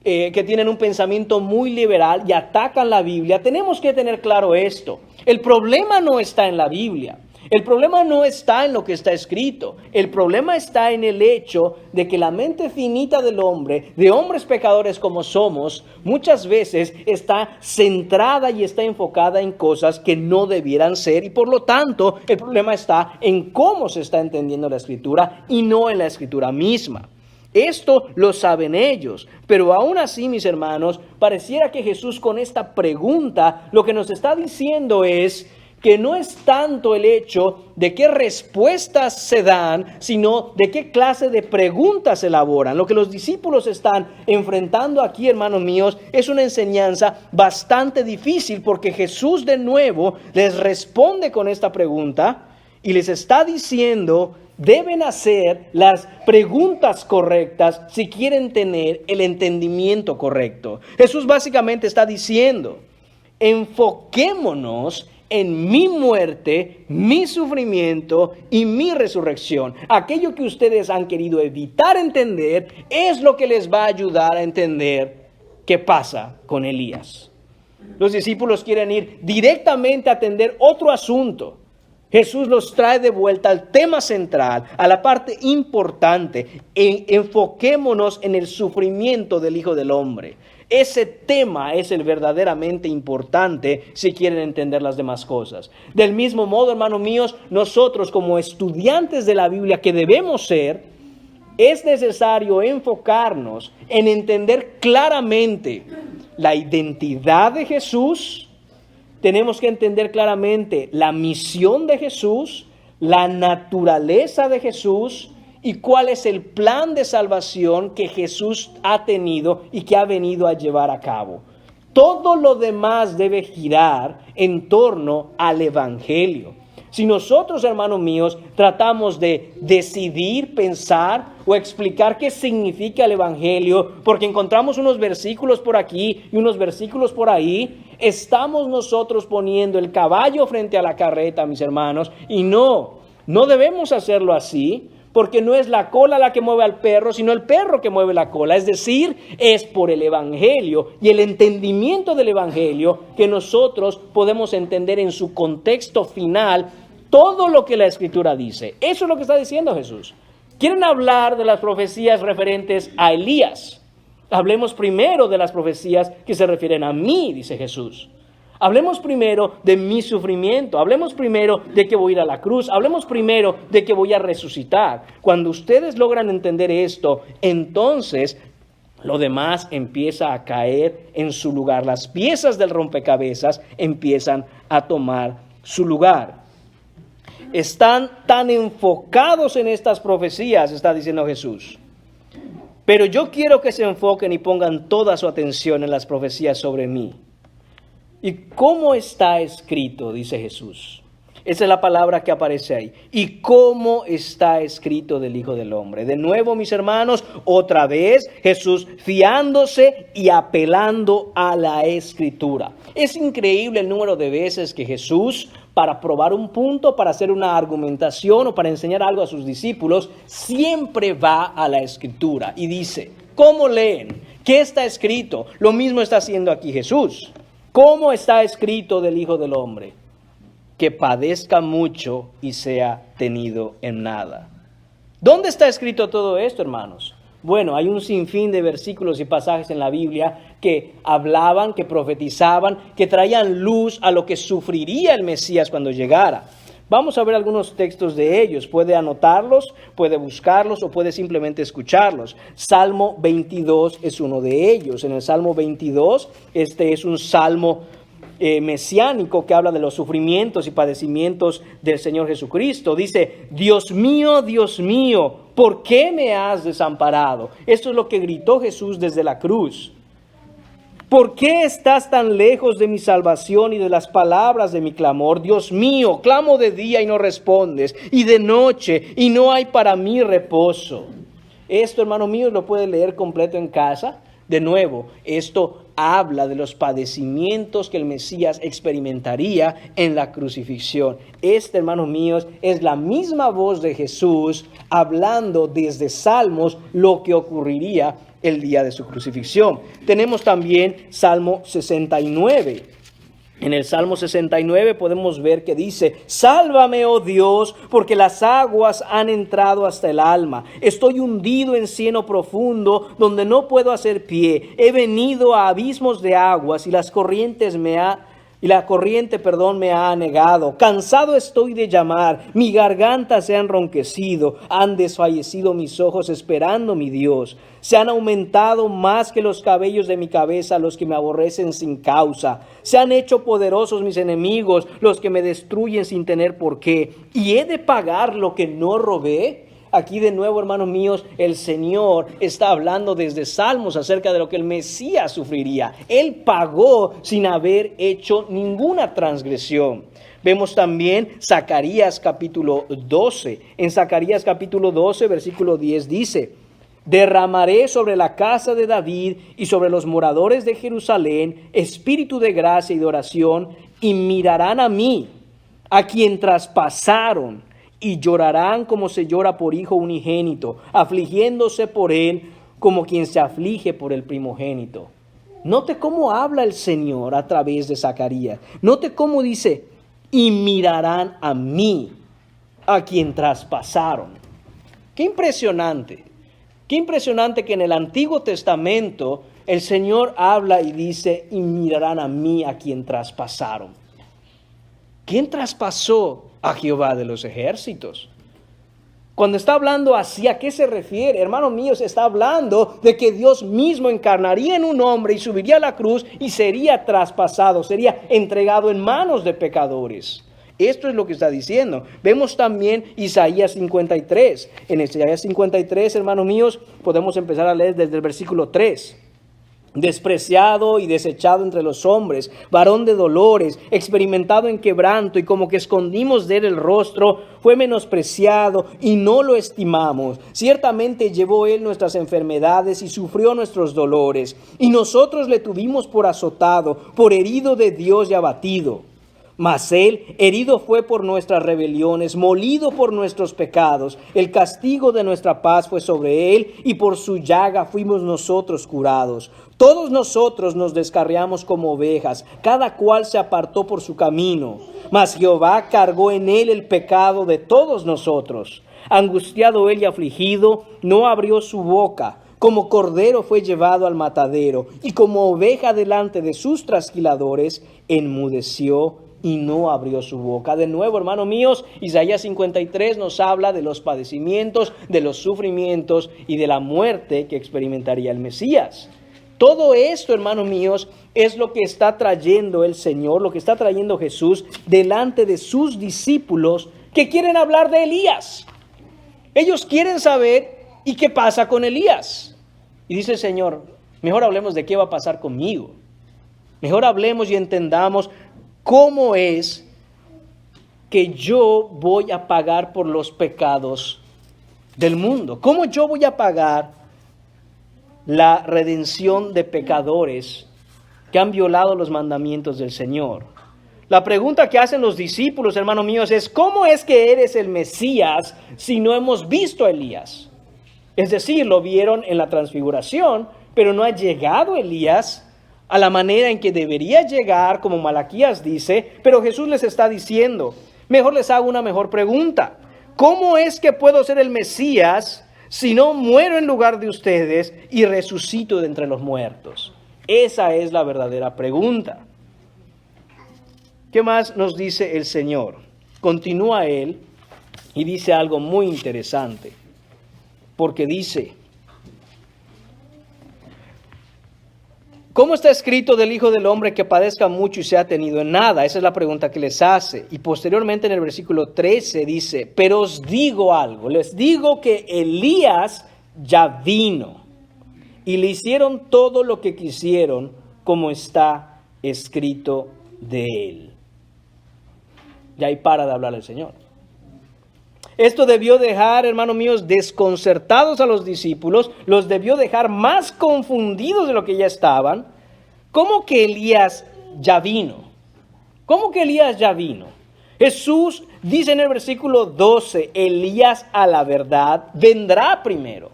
que tienen un pensamiento muy liberal y atacan la Biblia, tenemos que tener claro esto. El problema no está en la Biblia. El problema no está en lo que está escrito. El problema está en el hecho de que la mente finita del hombre, de hombres pecadores como somos, muchas veces está centrada y está enfocada en cosas que no debieran ser. Y por lo tanto, el problema está en cómo se está entendiendo la Escritura y no en la Escritura misma. Esto lo saben ellos, pero aún así, mis hermanos, pareciera que Jesús con esta pregunta lo que nos está diciendo es que no es tanto el hecho de qué respuestas se dan, sino de qué clase de preguntas se elaboran. Lo que los discípulos están enfrentando aquí, hermanos míos, es una enseñanza bastante difícil, porque Jesús de nuevo les responde con esta pregunta y les está diciendo, deben hacer las preguntas correctas si quieren tener el entendimiento correcto. Jesús básicamente está diciendo, enfoquémonos en mi muerte, mi sufrimiento y mi resurrección. Aquello que ustedes han querido evitar entender es lo que les va a ayudar a entender qué pasa con Elías. Los discípulos quieren ir directamente a atender otro asunto. Jesús los trae de vuelta al tema central, a la parte importante. Enfoquémonos en el sufrimiento del Hijo del Hombre. Ese tema es el verdaderamente importante si quieren entender las demás cosas. Del mismo modo, hermanos míos, nosotros como estudiantes de la Biblia que debemos ser, es necesario enfocarnos en entender claramente la identidad de Jesús. Tenemos que entender claramente la misión de Jesús, la naturaleza de Jesús y cuál es el plan de salvación que Jesús ha tenido y que ha venido a llevar a cabo. Todo lo demás debe girar en torno al Evangelio. Si nosotros, hermanos míos, tratamos de decidir, pensar o explicar qué significa el Evangelio, porque encontramos unos versículos por aquí y unos versículos por ahí, estamos nosotros poniendo el caballo frente a la carreta, mis hermanos, y no debemos hacerlo así, porque no es la cola la que mueve al perro, sino el perro que mueve la cola. Es decir, es por el Evangelio y el entendimiento del Evangelio que nosotros podemos entender en su contexto final todo lo que la Escritura dice. Eso es lo que está diciendo Jesús. Quieren hablar de las profecías referentes a Elías. Hablemos primero de las profecías que se refieren a mí, dice Jesús. Hablemos primero de mi sufrimiento, hablemos primero de que voy a ir a la cruz, hablemos primero de que voy a resucitar. Cuando ustedes logran entender esto, entonces lo demás empieza a caer en su lugar. Las piezas del rompecabezas empiezan a tomar su lugar. Están tan enfocados en estas profecías, está diciendo Jesús. Pero yo quiero que se enfoquen y pongan toda su atención en las profecías sobre mí. ¿Y cómo está escrito? Dice Jesús. Esa es la palabra que aparece ahí. ¿Y cómo está escrito del Hijo del Hombre? De nuevo, mis hermanos, otra vez Jesús fiándose y apelando a la Escritura. Es increíble el número de veces que Jesús, para probar un punto, para hacer una argumentación o para enseñar algo a sus discípulos, siempre va a la Escritura y dice, ¿cómo leen? ¿Qué está escrito? Lo mismo está haciendo aquí Jesús. ¿Cómo está escrito del Hijo del Hombre? Que padezca mucho y sea tenido en nada. ¿Dónde está escrito todo esto, hermanos? Bueno, hay un sinfín de versículos y pasajes en la Biblia que hablaban, que profetizaban, que traían luz a lo que sufriría el Mesías cuando llegara. Vamos a ver algunos textos de ellos. Puede anotarlos, puede buscarlos o puede simplemente escucharlos. Salmo 22 es uno de ellos. En el Salmo 22, este es un salmo mesiánico que habla de los sufrimientos y padecimientos del Señor Jesucristo. Dice, Dios mío, ¿por qué me has desamparado? Esto es lo que gritó Jesús desde la cruz. ¿Por qué estás tan lejos de mi salvación y de las palabras de mi clamor? Dios mío, clamo de día y no respondes, y de noche y no hay para mí reposo. Esto, hermano mío, lo puede leer completo en casa. De nuevo, esto habla de los padecimientos que el Mesías experimentaría en la crucifixión. Hermanos míos, es la misma voz de Jesús hablando desde Salmos lo que ocurriría el día de su crucifixión. Tenemos también Salmo 69. En el Salmo 69 podemos ver que dice, sálvame, oh Dios, porque las aguas han entrado hasta el alma. Estoy hundido en cieno profundo, donde no puedo hacer pie. He venido a abismos de aguas y la corriente me ha anegado. Cansado estoy de llamar, mi garganta se ha enronquecido, han desfallecido mis ojos esperando mi Dios. Se han aumentado más que los cabellos de mi cabeza los que me aborrecen sin causa. Se han hecho poderosos mis enemigos, los que me destruyen sin tener por qué. ¿Y he de pagar lo que no robé? Aquí de nuevo, hermanos míos, el Señor está hablando desde Salmos acerca de lo que el Mesías sufriría. Él pagó sin haber hecho ninguna transgresión. Vemos también Zacarías capítulo 12. En Zacarías capítulo 12, versículo 10 dice, derramaré sobre la casa de David y sobre los moradores de Jerusalén espíritu de gracia y de oración, y mirarán a mí, a quien traspasaron, y llorarán como se llora por hijo unigénito, afligiéndose por él como quien se aflige por el primogénito. Note cómo habla el Señor a través de Zacarías. Note cómo dice, y mirarán a mí, a quien traspasaron. Qué impresionante. Qué impresionante que en el Antiguo Testamento el Señor habla y dice, y mirarán a mí, a quien traspasaron. ¿Quién traspasó a Jehová de los ejércitos? Cuando está hablando así, ¿a qué se refiere? Hermanos míos, está hablando de que Dios mismo encarnaría en un hombre y subiría a la cruz y sería traspasado, sería entregado en manos de pecadores. Esto es lo que está diciendo. Vemos también Isaías 53. En Isaías 53, hermanos míos, podemos empezar a leer desde el versículo 3. Despreciado y desechado entre los hombres, varón de dolores, experimentado en quebranto, y como que escondimos de él el rostro, fue menospreciado y no lo estimamos. Ciertamente llevó él nuestras enfermedades y sufrió nuestros dolores, y nosotros le tuvimos por azotado, por herido de Dios y abatido. Mas él herido fue por nuestras rebeliones, molido por nuestros pecados. El castigo de nuestra paz fue sobre él, y por su llaga fuimos nosotros curados. Todos nosotros nos descarriamos como ovejas, cada cual se apartó por su camino. Mas Jehová cargó en él el pecado de todos nosotros. Angustiado él y afligido, no abrió su boca. Como cordero fue llevado al matadero, y como oveja delante de sus trasquiladores, enmudeció y no abrió su boca. De nuevo, hermanos míos, Isaías 53 nos habla de los padecimientos, de los sufrimientos y de la muerte que experimentaría el Mesías. Todo esto, hermanos míos, es lo que está trayendo el Señor, lo que está trayendo Jesús delante de sus discípulos que quieren hablar de Elías. Ellos quieren saber, ¿y qué pasa con Elías? Y dice el Señor, mejor hablemos de qué va a pasar conmigo. Mejor hablemos y entendamos cómo es que yo voy a pagar por los pecados del mundo. ¿Cómo yo voy a pagar la redención de pecadores que han violado los mandamientos del Señor? La pregunta que hacen los discípulos, hermanos míos, es ¿cómo es que eres el Mesías si no hemos visto a Elías? Es decir, lo vieron en la transfiguración, pero no ha llegado Elías a la manera en que debería llegar, como Malaquías dice, pero Jesús les está diciendo, mejor les hago una mejor pregunta. ¿Cómo es que puedo ser el Mesías si no muero en lugar de ustedes y resucito de entre los muertos? Esa es la verdadera pregunta. ¿Qué más nos dice el Señor? Continúa él y dice algo muy interesante, porque dice, ¿cómo está escrito del Hijo del Hombre que padezca mucho y sea tenido en nada? Esa es la pregunta que les hace. Y posteriormente en el versículo 13 dice, pero os digo algo, les digo que Elías ya vino y le hicieron todo lo que quisieron, como está escrito de él. Y ahí para de hablar el Señor. Esto debió dejar, hermanos míos, desconcertados a los discípulos, los debió dejar más confundidos de lo que ya estaban. ¿Cómo que Elías ya vino? ¿Cómo que Elías ya vino? Jesús dice en el versículo 12, Elías a la verdad vendrá primero.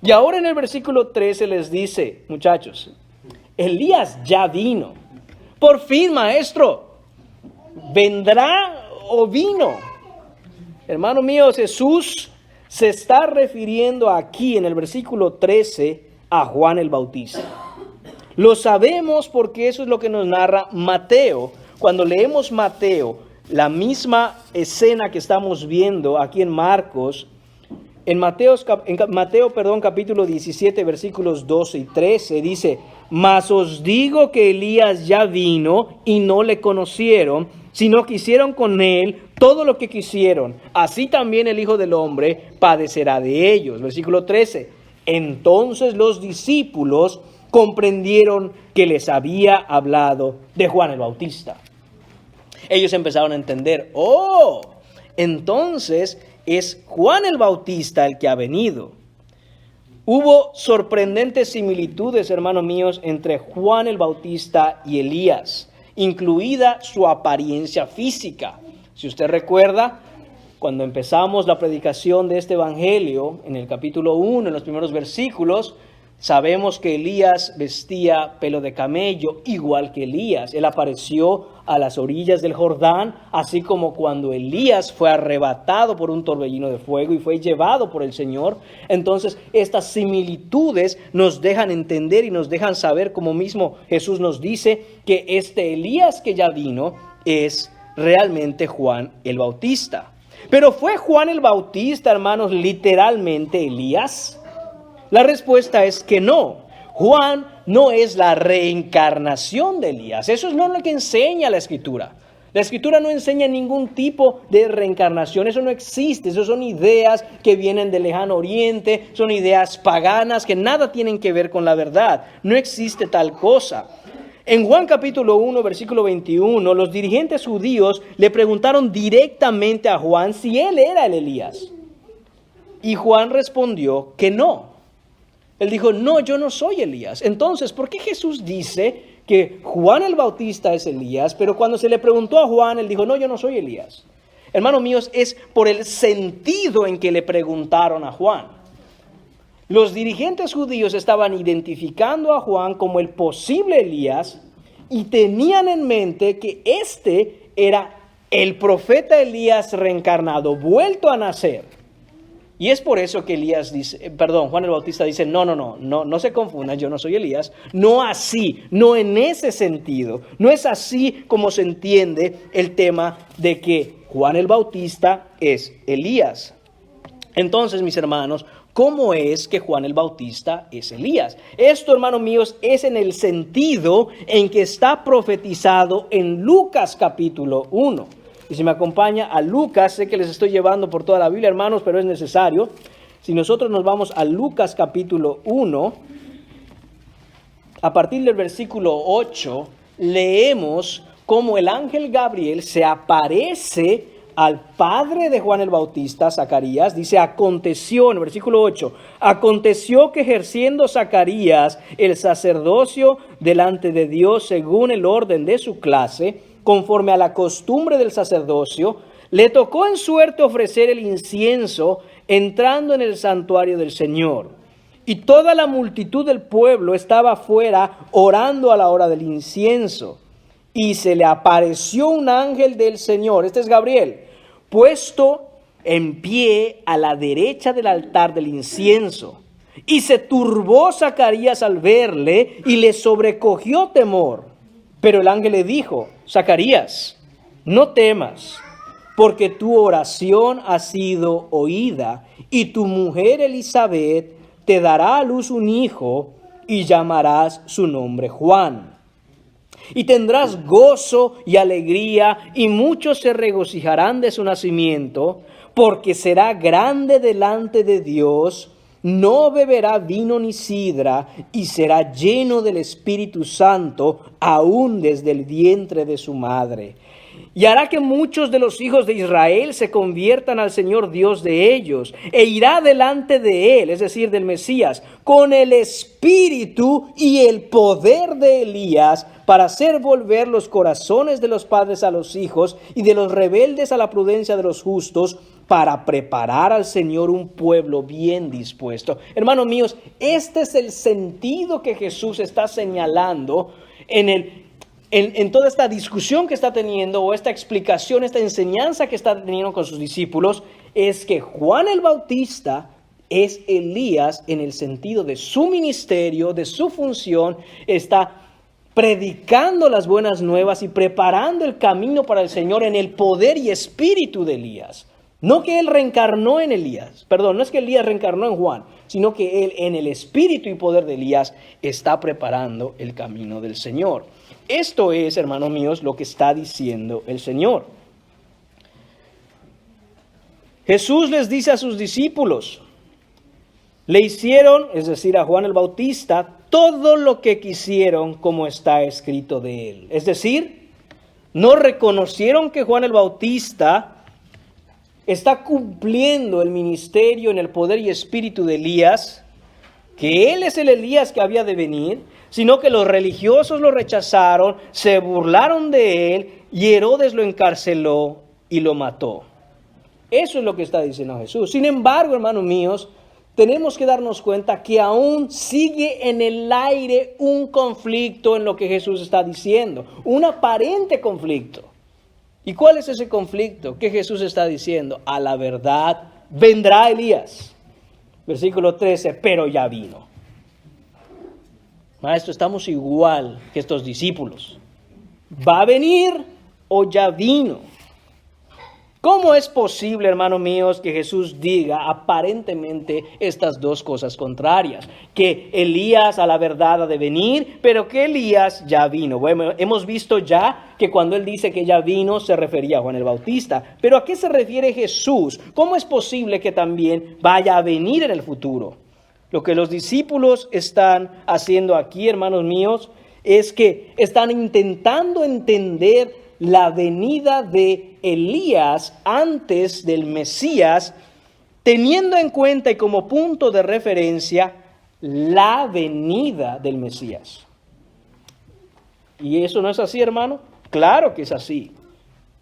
Y ahora en el versículo 13 les dice, muchachos, Elías ya vino. Por fin, maestro, ¿vendrá o vino? Hermanos míos, Jesús se está refiriendo aquí en el versículo 13 a Juan el Bautista. Lo sabemos porque eso es lo que nos narra Mateo. Cuando leemos Mateo, la misma escena que estamos viendo aquí en Marcos, en Mateo capítulo 17, versículos 12 y 13, dice, mas os digo que Elías ya vino y no le conocieron, sino que hicieron con él todo lo que quisieron. Así también el Hijo del Hombre padecerá de ellos. Versículo 13. Entonces los discípulos comprendieron que les había hablado de Juan el Bautista. Ellos empezaron a entender, entonces es Juan el Bautista el que ha venido. Hubo sorprendentes similitudes, hermanos míos, entre Juan el Bautista y Elías, incluida su apariencia física. Si usted recuerda, cuando empezamos la predicación de este evangelio, en el capítulo 1, en los primeros versículos, sabemos que Elías vestía pelo de camello, igual que Elías. Él apareció a las orillas del Jordán, así como cuando Elías fue arrebatado por un torbellino de fuego y fue llevado por el Señor. Entonces, estas similitudes nos dejan entender y nos dejan saber, como mismo Jesús nos dice, que este Elías que ya vino es realmente Juan el Bautista. Pero ¿fue Juan el Bautista, hermanos, literalmente Elías? La respuesta es que no. Juan no es la reencarnación de Elías. Eso es no lo que enseña la Escritura. La Escritura no enseña ningún tipo de reencarnación. Eso no existe. Eso son ideas que vienen del lejano oriente. Son ideas paganas que nada tienen que ver con la verdad. No existe tal cosa. En Juan capítulo 1, versículo 21, los dirigentes judíos le preguntaron directamente a Juan si él era el Elías. Y Juan respondió que no. Él dijo, no, yo no soy Elías. Entonces, ¿por qué Jesús dice que Juan el Bautista es Elías, pero cuando se le preguntó a Juan, él dijo, no, yo no soy Elías. Hermanos míos, es por el sentido en que le preguntaron a Juan. Los dirigentes judíos estaban identificando a Juan como el posible Elías y tenían en mente que este era el profeta Elías reencarnado, vuelto a nacer. Y es por eso que Juan el Bautista dice, no se confundan, yo no soy Elías. No así, no en ese sentido. No es así como se entiende el tema de que Juan el Bautista es Elías. Entonces, mis hermanos, ¿cómo es que Juan el Bautista es Elías? Esto, hermanos míos, es en el sentido en que está profetizado en Lucas capítulo 1. Y si me acompaña a Lucas, sé que les estoy llevando por toda la Biblia, hermanos, pero es necesario. Si nosotros nos vamos a Lucas capítulo 1, a partir del versículo 8, leemos cómo el ángel Gabriel se aparece al padre de Juan el Bautista, Zacarías. Dice, aconteció, en el versículo 8, aconteció que ejerciendo Zacarías el sacerdocio delante de Dios según el orden de su clase, conforme a la costumbre del sacerdocio, le tocó en suerte ofrecer el incienso entrando en el santuario del Señor. Y toda la multitud del pueblo estaba afuera orando a la hora del incienso. Y se le apareció un ángel del Señor, este es Gabriel, puesto en pie a la derecha del altar del incienso. Y se turbó Zacarías al verle y le sobrecogió temor. Pero el ángel le dijo, Zacarías, no temas, porque tu oración ha sido oída, y tu mujer Elizabeth te dará a luz un hijo, y llamarás su nombre Juan. Y tendrás gozo y alegría, y muchos se regocijarán de su nacimiento, porque será grande delante de Dios. No beberá vino ni sidra, y será lleno del Espíritu Santo, aún desde el vientre de su madre. Y hará que muchos de los hijos de Israel se conviertan al Señor Dios de ellos, e irá delante de él, es decir, del Mesías, con el espíritu y el poder de Elías, para hacer volver los corazones de los padres a los hijos, y de los rebeldes a la prudencia de los justos, para preparar al Señor un pueblo bien dispuesto. Hermanos míos, este es el sentido que Jesús está señalando en toda esta discusión que está teniendo, o esta explicación, esta enseñanza que está teniendo con sus discípulos, es que Juan el Bautista es Elías en el sentido de su ministerio, de su función. Está predicando las buenas nuevas y preparando el camino para el Señor en el poder y espíritu de Elías. No que él reencarnó en Elías, no es que Elías reencarnó en Juan, sino que él en el espíritu y poder de Elías está preparando el camino del Señor. Esto es, hermanos míos, lo que está diciendo el Señor. Jesús les dice a sus discípulos, le hicieron, es decir, a Juan el Bautista, todo lo que quisieron como está escrito de él. Es decir, no reconocieron que Juan el Bautista está cumpliendo el ministerio en el poder y espíritu de Elías, que él es el Elías que había de venir, sino que los religiosos lo rechazaron, se burlaron de él, y Herodes lo encarceló y lo mató. Eso es lo que está diciendo Jesús. Sin embargo, hermanos míos, tenemos que darnos cuenta que aún sigue en el aire un conflicto en lo que Jesús está diciendo, un aparente conflicto. ¿Y cuál es ese conflicto que Jesús está diciendo? A la verdad vendrá Elías. Versículo 13, pero ya vino. Maestro, estamos igual que estos discípulos. ¿Va a venir o ya vino? ¿Cómo es posible, hermanos míos, que Jesús diga aparentemente estas dos cosas contrarias? Que Elías a la verdad ha de venir, pero que Elías ya vino. Bueno, hemos visto ya que cuando él dice que ya vino se refería a Juan el Bautista. Pero ¿a qué se refiere Jesús? ¿Cómo es posible que también vaya a venir en el futuro? Lo que los discípulos están haciendo aquí, hermanos míos, es que están intentando entender la venida de Elías antes del Mesías, teniendo en cuenta y como punto de referencia la venida del Mesías. ¿Y eso no es así, hermano? Claro que es así.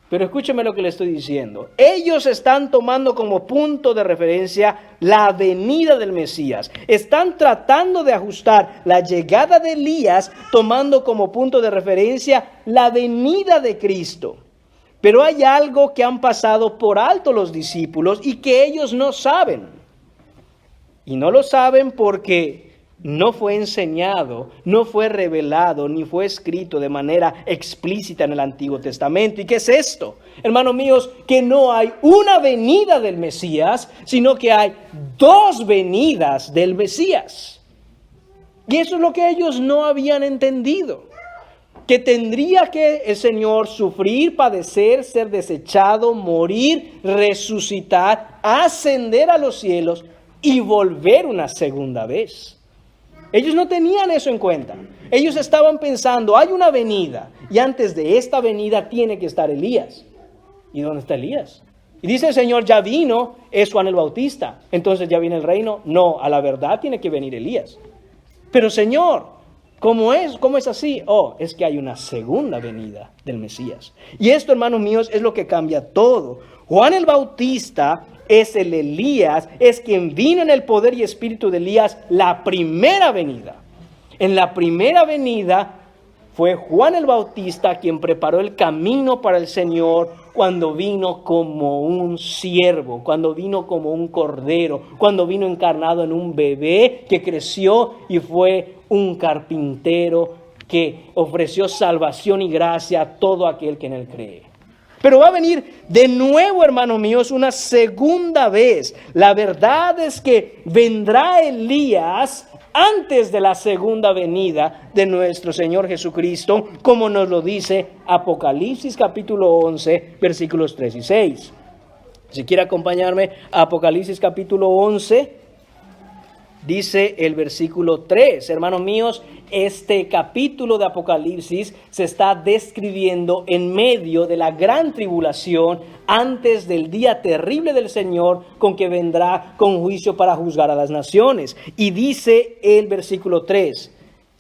Pero escúcheme lo que le estoy diciendo. Ellos están tomando como punto de referencia la venida del Mesías. Están tratando de ajustar la llegada de Elías tomando como punto de referencia la venida de Cristo. Pero hay algo que han pasado por alto los discípulos y que ellos no saben. Y no lo saben porque no fue enseñado, no fue revelado, ni fue escrito de manera explícita en el Antiguo Testamento. ¿Y qué es esto? Hermanos míos, que no hay una venida del Mesías, sino que hay dos venidas del Mesías. Y eso es lo que ellos no habían entendido. Que tendría que el Señor sufrir, padecer, ser desechado, morir, resucitar, ascender a los cielos y volver una segunda vez. Ellos no tenían eso en cuenta. Ellos estaban pensando, hay una venida, y antes de esta venida tiene que estar Elías. ¿Y dónde está Elías? Y dice el Señor, ya vino, es Juan el Bautista. Entonces ya viene el reino. No, a la verdad tiene que venir Elías. Pero Señor, ¿cómo es? ¿Cómo es así? Oh, es que hay una segunda venida del Mesías. Y esto, hermanos míos, es lo que cambia todo. Juan el Bautista es el Elías, es quien vino en el poder y espíritu de Elías la primera venida. En la primera venida fue Juan el Bautista quien preparó el camino para el Señor cuando vino como un siervo, cuando vino como un cordero, cuando vino encarnado en un bebé que creció y fue un carpintero que ofreció salvación y gracia a todo aquel que en él cree. Pero va a venir de nuevo, hermanos míos, una segunda vez. La verdad es que vendrá Elías antes de la segunda venida de nuestro Señor Jesucristo, como nos lo dice Apocalipsis capítulo 11, versículos 3 y 6. Si quiere acompañarme a Apocalipsis capítulo 11, dice el versículo 3. Hermanos míos, este capítulo de Apocalipsis se está describiendo en medio de la gran tribulación antes del día terrible del Señor con que vendrá con juicio para juzgar a las naciones. Y dice el versículo 3,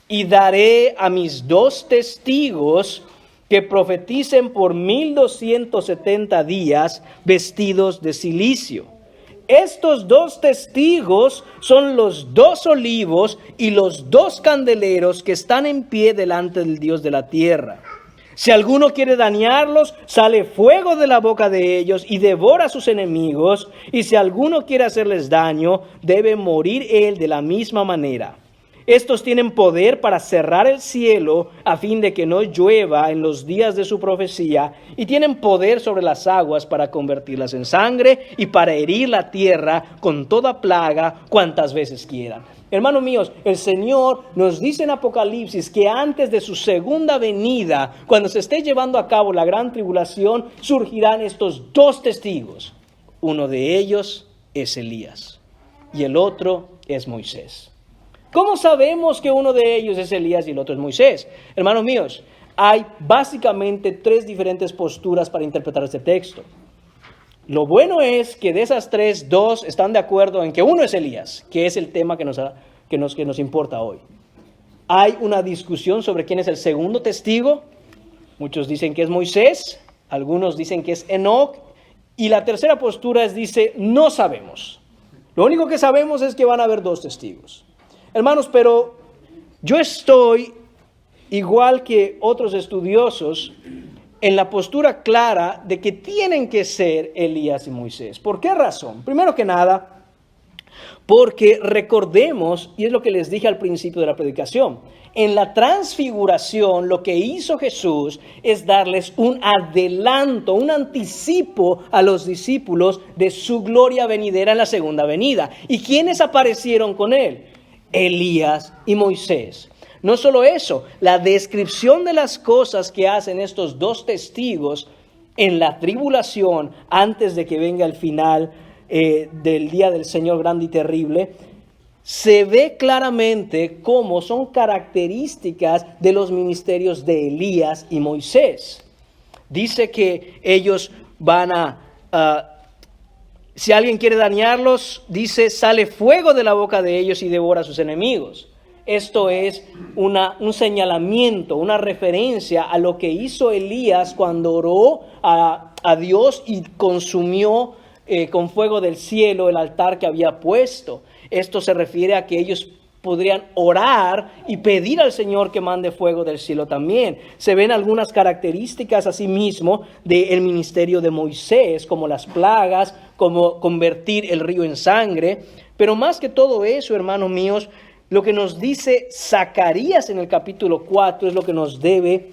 y daré a mis 2 testigos que profeticen por 1270 días vestidos de cilicio. Estos 2 testigos son los 2 olivos y los 2 candeleros que están en pie delante del Dios de la tierra. Si alguno quiere dañarlos, sale fuego de la boca de ellos y devora a sus enemigos. Y si alguno quiere hacerles daño, debe morir él de la misma manera. Estos tienen poder para cerrar el cielo a fin de que no llueva en los días de su profecía, y tienen poder sobre las aguas para convertirlas en sangre y para herir la tierra con toda plaga cuantas veces quieran. Hermanos míos, el Señor nos dice en Apocalipsis que antes de su segunda venida, cuando se esté llevando a cabo la gran tribulación, surgirán estos 2 testigos. Uno de ellos es Elías y el otro es Moisés. ¿Cómo sabemos que uno de ellos es Elías y el otro es Moisés? Hermanos míos, hay básicamente 3 diferentes posturas para interpretar este texto. Lo bueno es que de esas 3, 2 están de acuerdo en que uno es Elías, que es el tema que nos importa hoy. Hay una discusión sobre quién es el segundo testigo. Muchos dicen que es Moisés, algunos dicen que es Enoc, y la tercera postura dice, no sabemos. Lo único que sabemos es que van a haber 2 testigos. Hermanos, pero yo estoy, igual que otros estudiosos, en la postura clara de que tienen que ser Elías y Moisés. ¿Por qué razón? Primero que nada, porque recordemos, y es lo que les dije al principio de la predicación, en la transfiguración lo que hizo Jesús es darles un adelanto, un anticipo a los discípulos de su gloria venidera en la segunda venida. ¿Y quiénes aparecieron con él? Elías y Moisés. No solo eso, la descripción de las cosas que hacen estos 2 testigos en la tribulación antes de que venga el final del día del Señor grande y terrible, se ve claramente cómo son características de los ministerios de Elías y Moisés. Dice que ellos van si alguien quiere dañarlos, dice, sale fuego de la boca de ellos y devora a sus enemigos. Esto es un señalamiento, una referencia a lo que hizo Elías cuando oró a Dios y consumió con fuego del cielo el altar que había puesto. Esto se refiere a que ellos podrían orar y pedir al Señor que mande fuego del cielo también. Se ven algunas características asimismo del ministerio de Moisés, como las plagas, como convertir el río en sangre. Pero más que todo eso, hermanos míos, lo que nos dice Zacarías en el capítulo 4 es lo que nos debe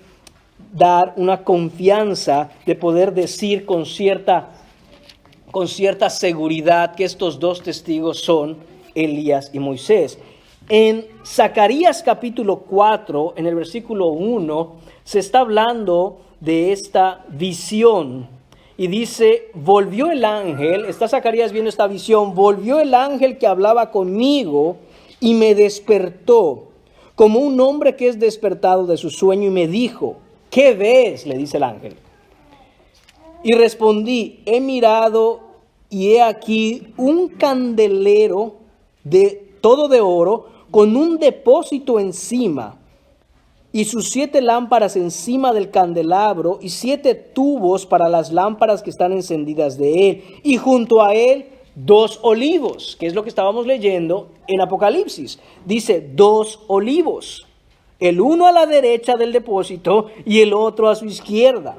dar una confianza de poder decir con cierta seguridad que estos dos testigos son Elías y Moisés. En Zacarías capítulo 4, en el versículo 1, se está hablando de esta visión. Y dice, volvió el ángel, está Zacarías viendo esta visión, volvió el ángel que hablaba conmigo y me despertó, como un hombre que es despertado de su sueño, y me dijo, ¿qué ves?, le dice el ángel. Y respondí, he mirado y he aquí un candelero todo de oro, con un depósito encima, y sus 7 lámparas encima del candelabro, y 7 tubos para las lámparas que están encendidas de él, y junto a él 2 olivos, que es lo que estábamos leyendo en Apocalipsis. Dice 2 olivos, el uno a la derecha del depósito y el otro a su izquierda.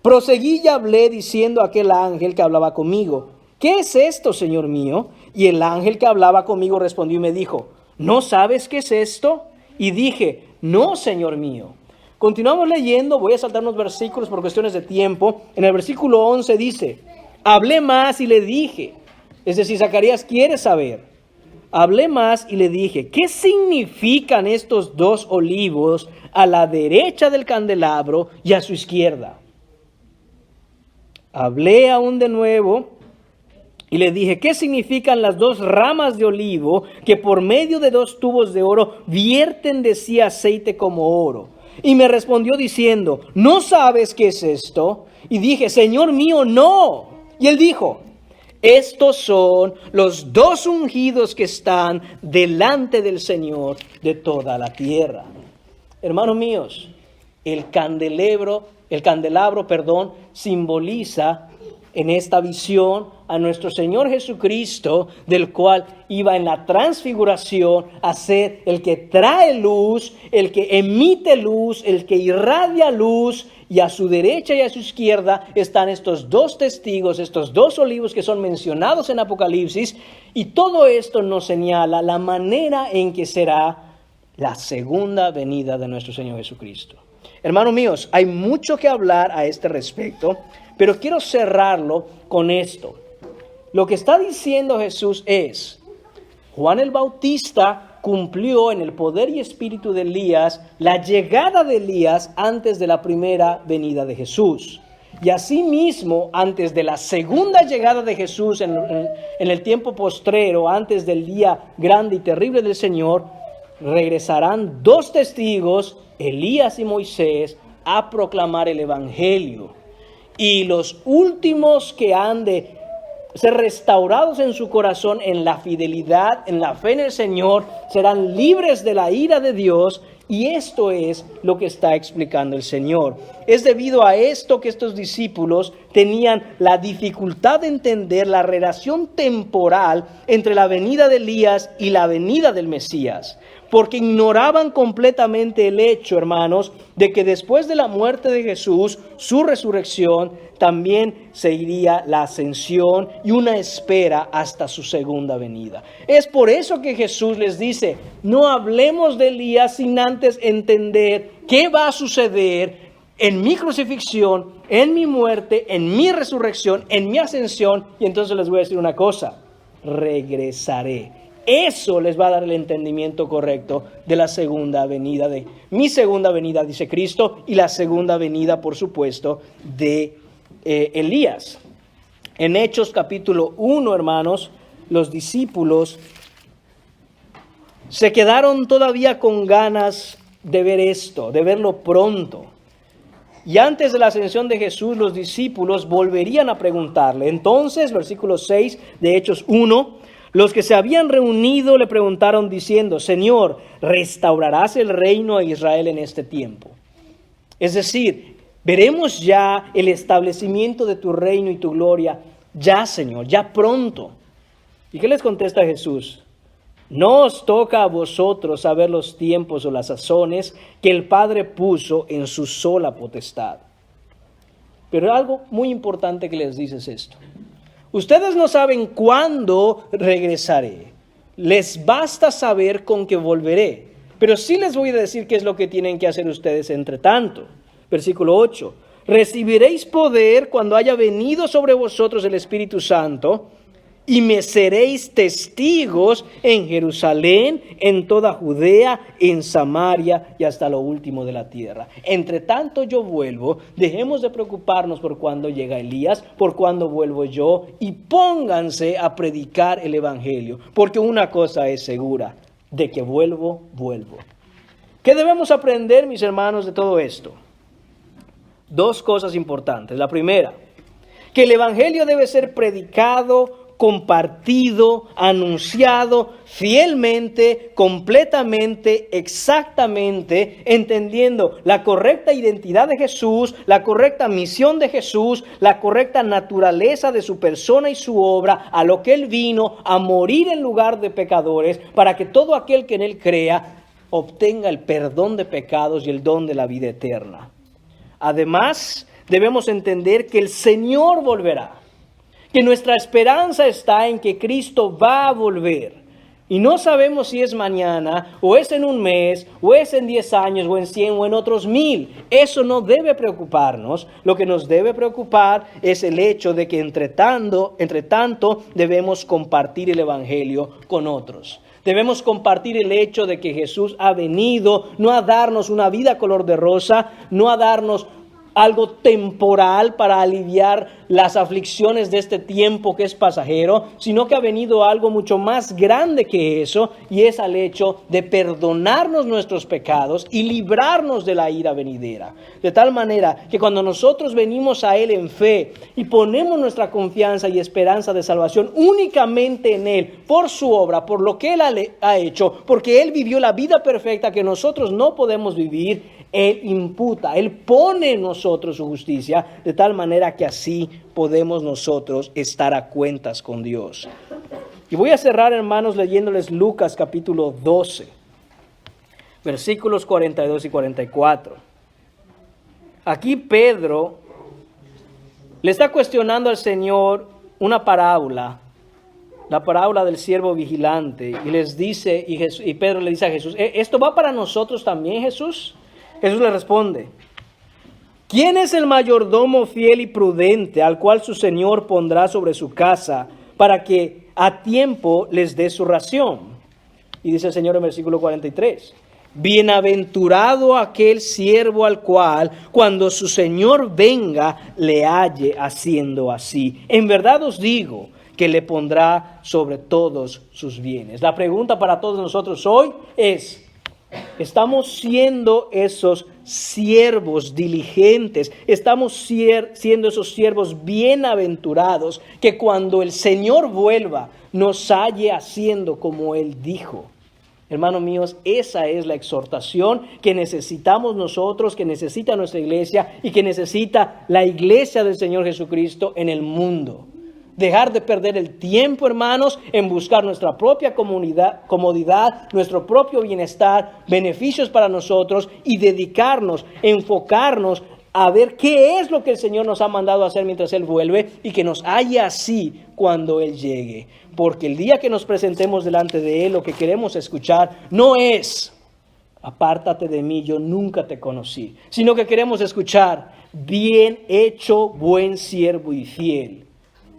Proseguí y hablé diciendo a aquel ángel que hablaba conmigo, ¿qué es esto, Señor mío? Y el ángel que hablaba conmigo respondió y me dijo, ¿no sabes qué es esto? Y dije, no, Señor mío. Continuamos leyendo, voy a saltar unos versículos por cuestiones de tiempo. En el versículo 11 dice, hablé más y le dije, es decir, Zacarías quiere saber. Hablé más y le dije, ¿qué significan estos 2 olivos a la derecha del candelabro y a su izquierda? Hablé aún de nuevo y le dije, ¿qué significan las 2 ramas de olivo que por medio de 2 tubos de oro vierten de sí aceite como oro? Y me respondió diciendo, ¿no sabes qué es esto? Y dije, Señor mío, no. Y él dijo, estos son los 2 ungidos que están delante del Señor de toda la tierra. Hermanos míos, el candelabro, simboliza en esta visión a nuestro Señor Jesucristo, del cual iba en la transfiguración a ser el que trae luz, el que emite luz, el que irradia luz, y a su derecha y a su izquierda están estos 2 testigos, estos 2 olivos que son mencionados en Apocalipsis, y todo esto nos señala la manera en que será la segunda venida de nuestro Señor Jesucristo. Hermanos míos, hay mucho que hablar a este respecto, pero quiero cerrarlo con esto. Lo que está diciendo Jesús es, Juan el Bautista cumplió en el poder y espíritu de Elías la llegada de Elías antes de la primera venida de Jesús. Y asimismo, antes de la segunda llegada de Jesús en el tiempo postrero, antes del día grande y terrible del Señor, regresarán 2 testigos, Elías y Moisés, a proclamar el Evangelio. Y los últimos que han de ser restaurados en su corazón en la fidelidad, en la fe en el Señor, serán libres de la ira de Dios. Y esto es lo que está explicando el Señor. Es debido a esto que estos discípulos tenían la dificultad de entender la relación temporal entre la venida de Elías y la venida del Mesías. Porque ignoraban completamente el hecho, hermanos, de que después de la muerte de Jesús, su resurrección, también seguiría la ascensión y una espera hasta su segunda venida. Es por eso que Jesús les dice, no hablemos de Elías sin antes entender qué va a suceder en mi crucifixión, en mi muerte, en mi resurrección, en mi ascensión. Y entonces les voy a decir una cosa, regresaré. Eso les va a dar el entendimiento correcto de la segunda venida, de mi segunda venida, dice Cristo, y la segunda venida, por supuesto, de Elías. En Hechos capítulo 1, hermanos, los discípulos se quedaron todavía con ganas de ver esto, de verlo pronto. Y antes de la ascensión de Jesús, los discípulos volverían a preguntarle. Entonces, versículo 6 de Hechos 1, Los que se habían reunido le preguntaron diciendo: Señor, ¿restaurarás el reino a Israel en este tiempo? Es decir, veremos ya el establecimiento de tu reino y tu gloria, ya, Señor, ya pronto. ¿Y qué les contesta Jesús? No os toca a vosotros saber los tiempos o las sazones que el Padre puso en su sola potestad. Pero algo muy importante que les dice es esto: ustedes no saben cuándo regresaré. Les basta saber con que volveré. Pero sí les voy a decir qué es lo que tienen que hacer ustedes entre tanto. Versículo 8. Recibiréis poder cuando haya venido sobre vosotros el Espíritu Santo, y me seréis testigos en Jerusalén, en toda Judea, en Samaria y hasta lo último de la tierra. Entre tanto yo vuelvo. Dejemos de preocuparnos por cuándo llega Elías, por cuándo vuelvo yo, y pónganse a predicar el Evangelio, porque una cosa es segura: de que vuelvo. ¿Qué debemos aprender, mis hermanos, de todo esto? Dos cosas importantes. La primera, que el Evangelio debe ser predicado, compartido, anunciado fielmente, completamente, exactamente, entendiendo la correcta identidad de Jesús, la correcta misión de Jesús, la correcta naturaleza de su persona y su obra, a lo que Él vino a morir en lugar de pecadores, para que todo aquel que en Él crea obtenga el perdón de pecados y el don de la vida eterna. Además, debemos entender que el Señor volverá, que nuestra esperanza está en que Cristo va a volver. Y no sabemos si es mañana, o es en un mes, o es en 10 años, o en 100, o en otros 1000. Eso no debe preocuparnos. Lo que nos debe preocupar es el hecho de que entre tanto debemos compartir el Evangelio con otros. Debemos compartir el hecho de que Jesús ha venido no a darnos una vida color de rosa, no a darnos algo temporal para aliviar las aflicciones de este tiempo que es pasajero, sino que ha venido algo mucho más grande que eso, y es al hecho de perdonarnos nuestros pecados y librarnos de la ira venidera. De tal manera que cuando nosotros venimos a Él en fe y ponemos nuestra confianza y esperanza de salvación únicamente en Él, por su obra, por lo que Él ha hecho, porque Él vivió la vida perfecta que nosotros no podemos vivir, Él imputa, Él pone en nosotros su justicia, de tal manera que así podemos nosotros estar a cuentas con Dios. Y voy a cerrar, hermanos, leyéndoles Lucas capítulo 12, versículos 42 y 44. Aquí Pedro le está cuestionando al Señor una parábola, la parábola del siervo vigilante, y les dice, y Pedro le dice a Jesús: ¿esto va para nosotros también, Jesús? Jesús le responde: ¿quién es el mayordomo fiel y prudente al cual su señor pondrá sobre su casa para que a tiempo les dé su ración? Y dice el Señor en versículo 43: bienaventurado aquel siervo al cual, cuando su señor venga, le halle haciendo así. En verdad os digo que le pondrá sobre todos sus bienes. La pregunta para todos nosotros hoy es: ¿estamos siendo esos siervos diligentes? ¿Estamos siendo esos siervos bienaventurados que cuando el Señor vuelva nos halle haciendo como Él dijo? Hermanos míos, esa es la exhortación que necesitamos nosotros, que necesita nuestra iglesia y que necesita la iglesia del Señor Jesucristo en el mundo. Dejar de perder el tiempo, hermanos, en buscar nuestra propia comodidad, nuestro propio bienestar, beneficios para nosotros, y dedicarnos, enfocarnos a ver qué es lo que el Señor nos ha mandado a hacer mientras Él vuelve, y que nos haya así cuando Él llegue. Porque el día que nos presentemos delante de Él, lo que queremos escuchar no es: apártate de mí, yo nunca te conocí, sino que queremos escuchar: bien hecho, buen siervo y fiel.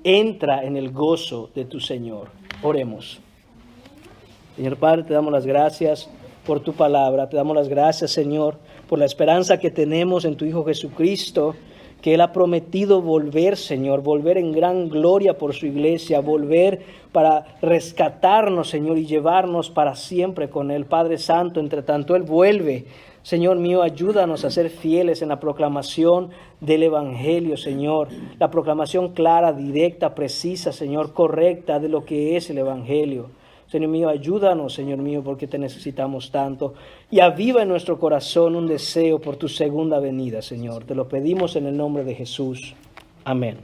Entra en el gozo de tu Señor. Oremos. Señor Padre, te damos las gracias por tu palabra. Te damos las gracias, Señor, por la esperanza que tenemos en tu Hijo Jesucristo, que Él ha prometido volver, Señor, volver en gran gloria por su iglesia, volver para rescatarnos, Señor, y llevarnos para siempre con Él. Padre Santo, entre tanto Él vuelve, Señor mío, ayúdanos a ser fieles en la proclamación del Evangelio, Señor. La proclamación clara, directa, precisa, Señor, correcta de lo que es el Evangelio. Señor mío, ayúdanos, Señor mío, porque te necesitamos tanto. Y aviva en nuestro corazón un deseo por tu segunda venida, Señor. Te lo pedimos en el nombre de Jesús. Amén.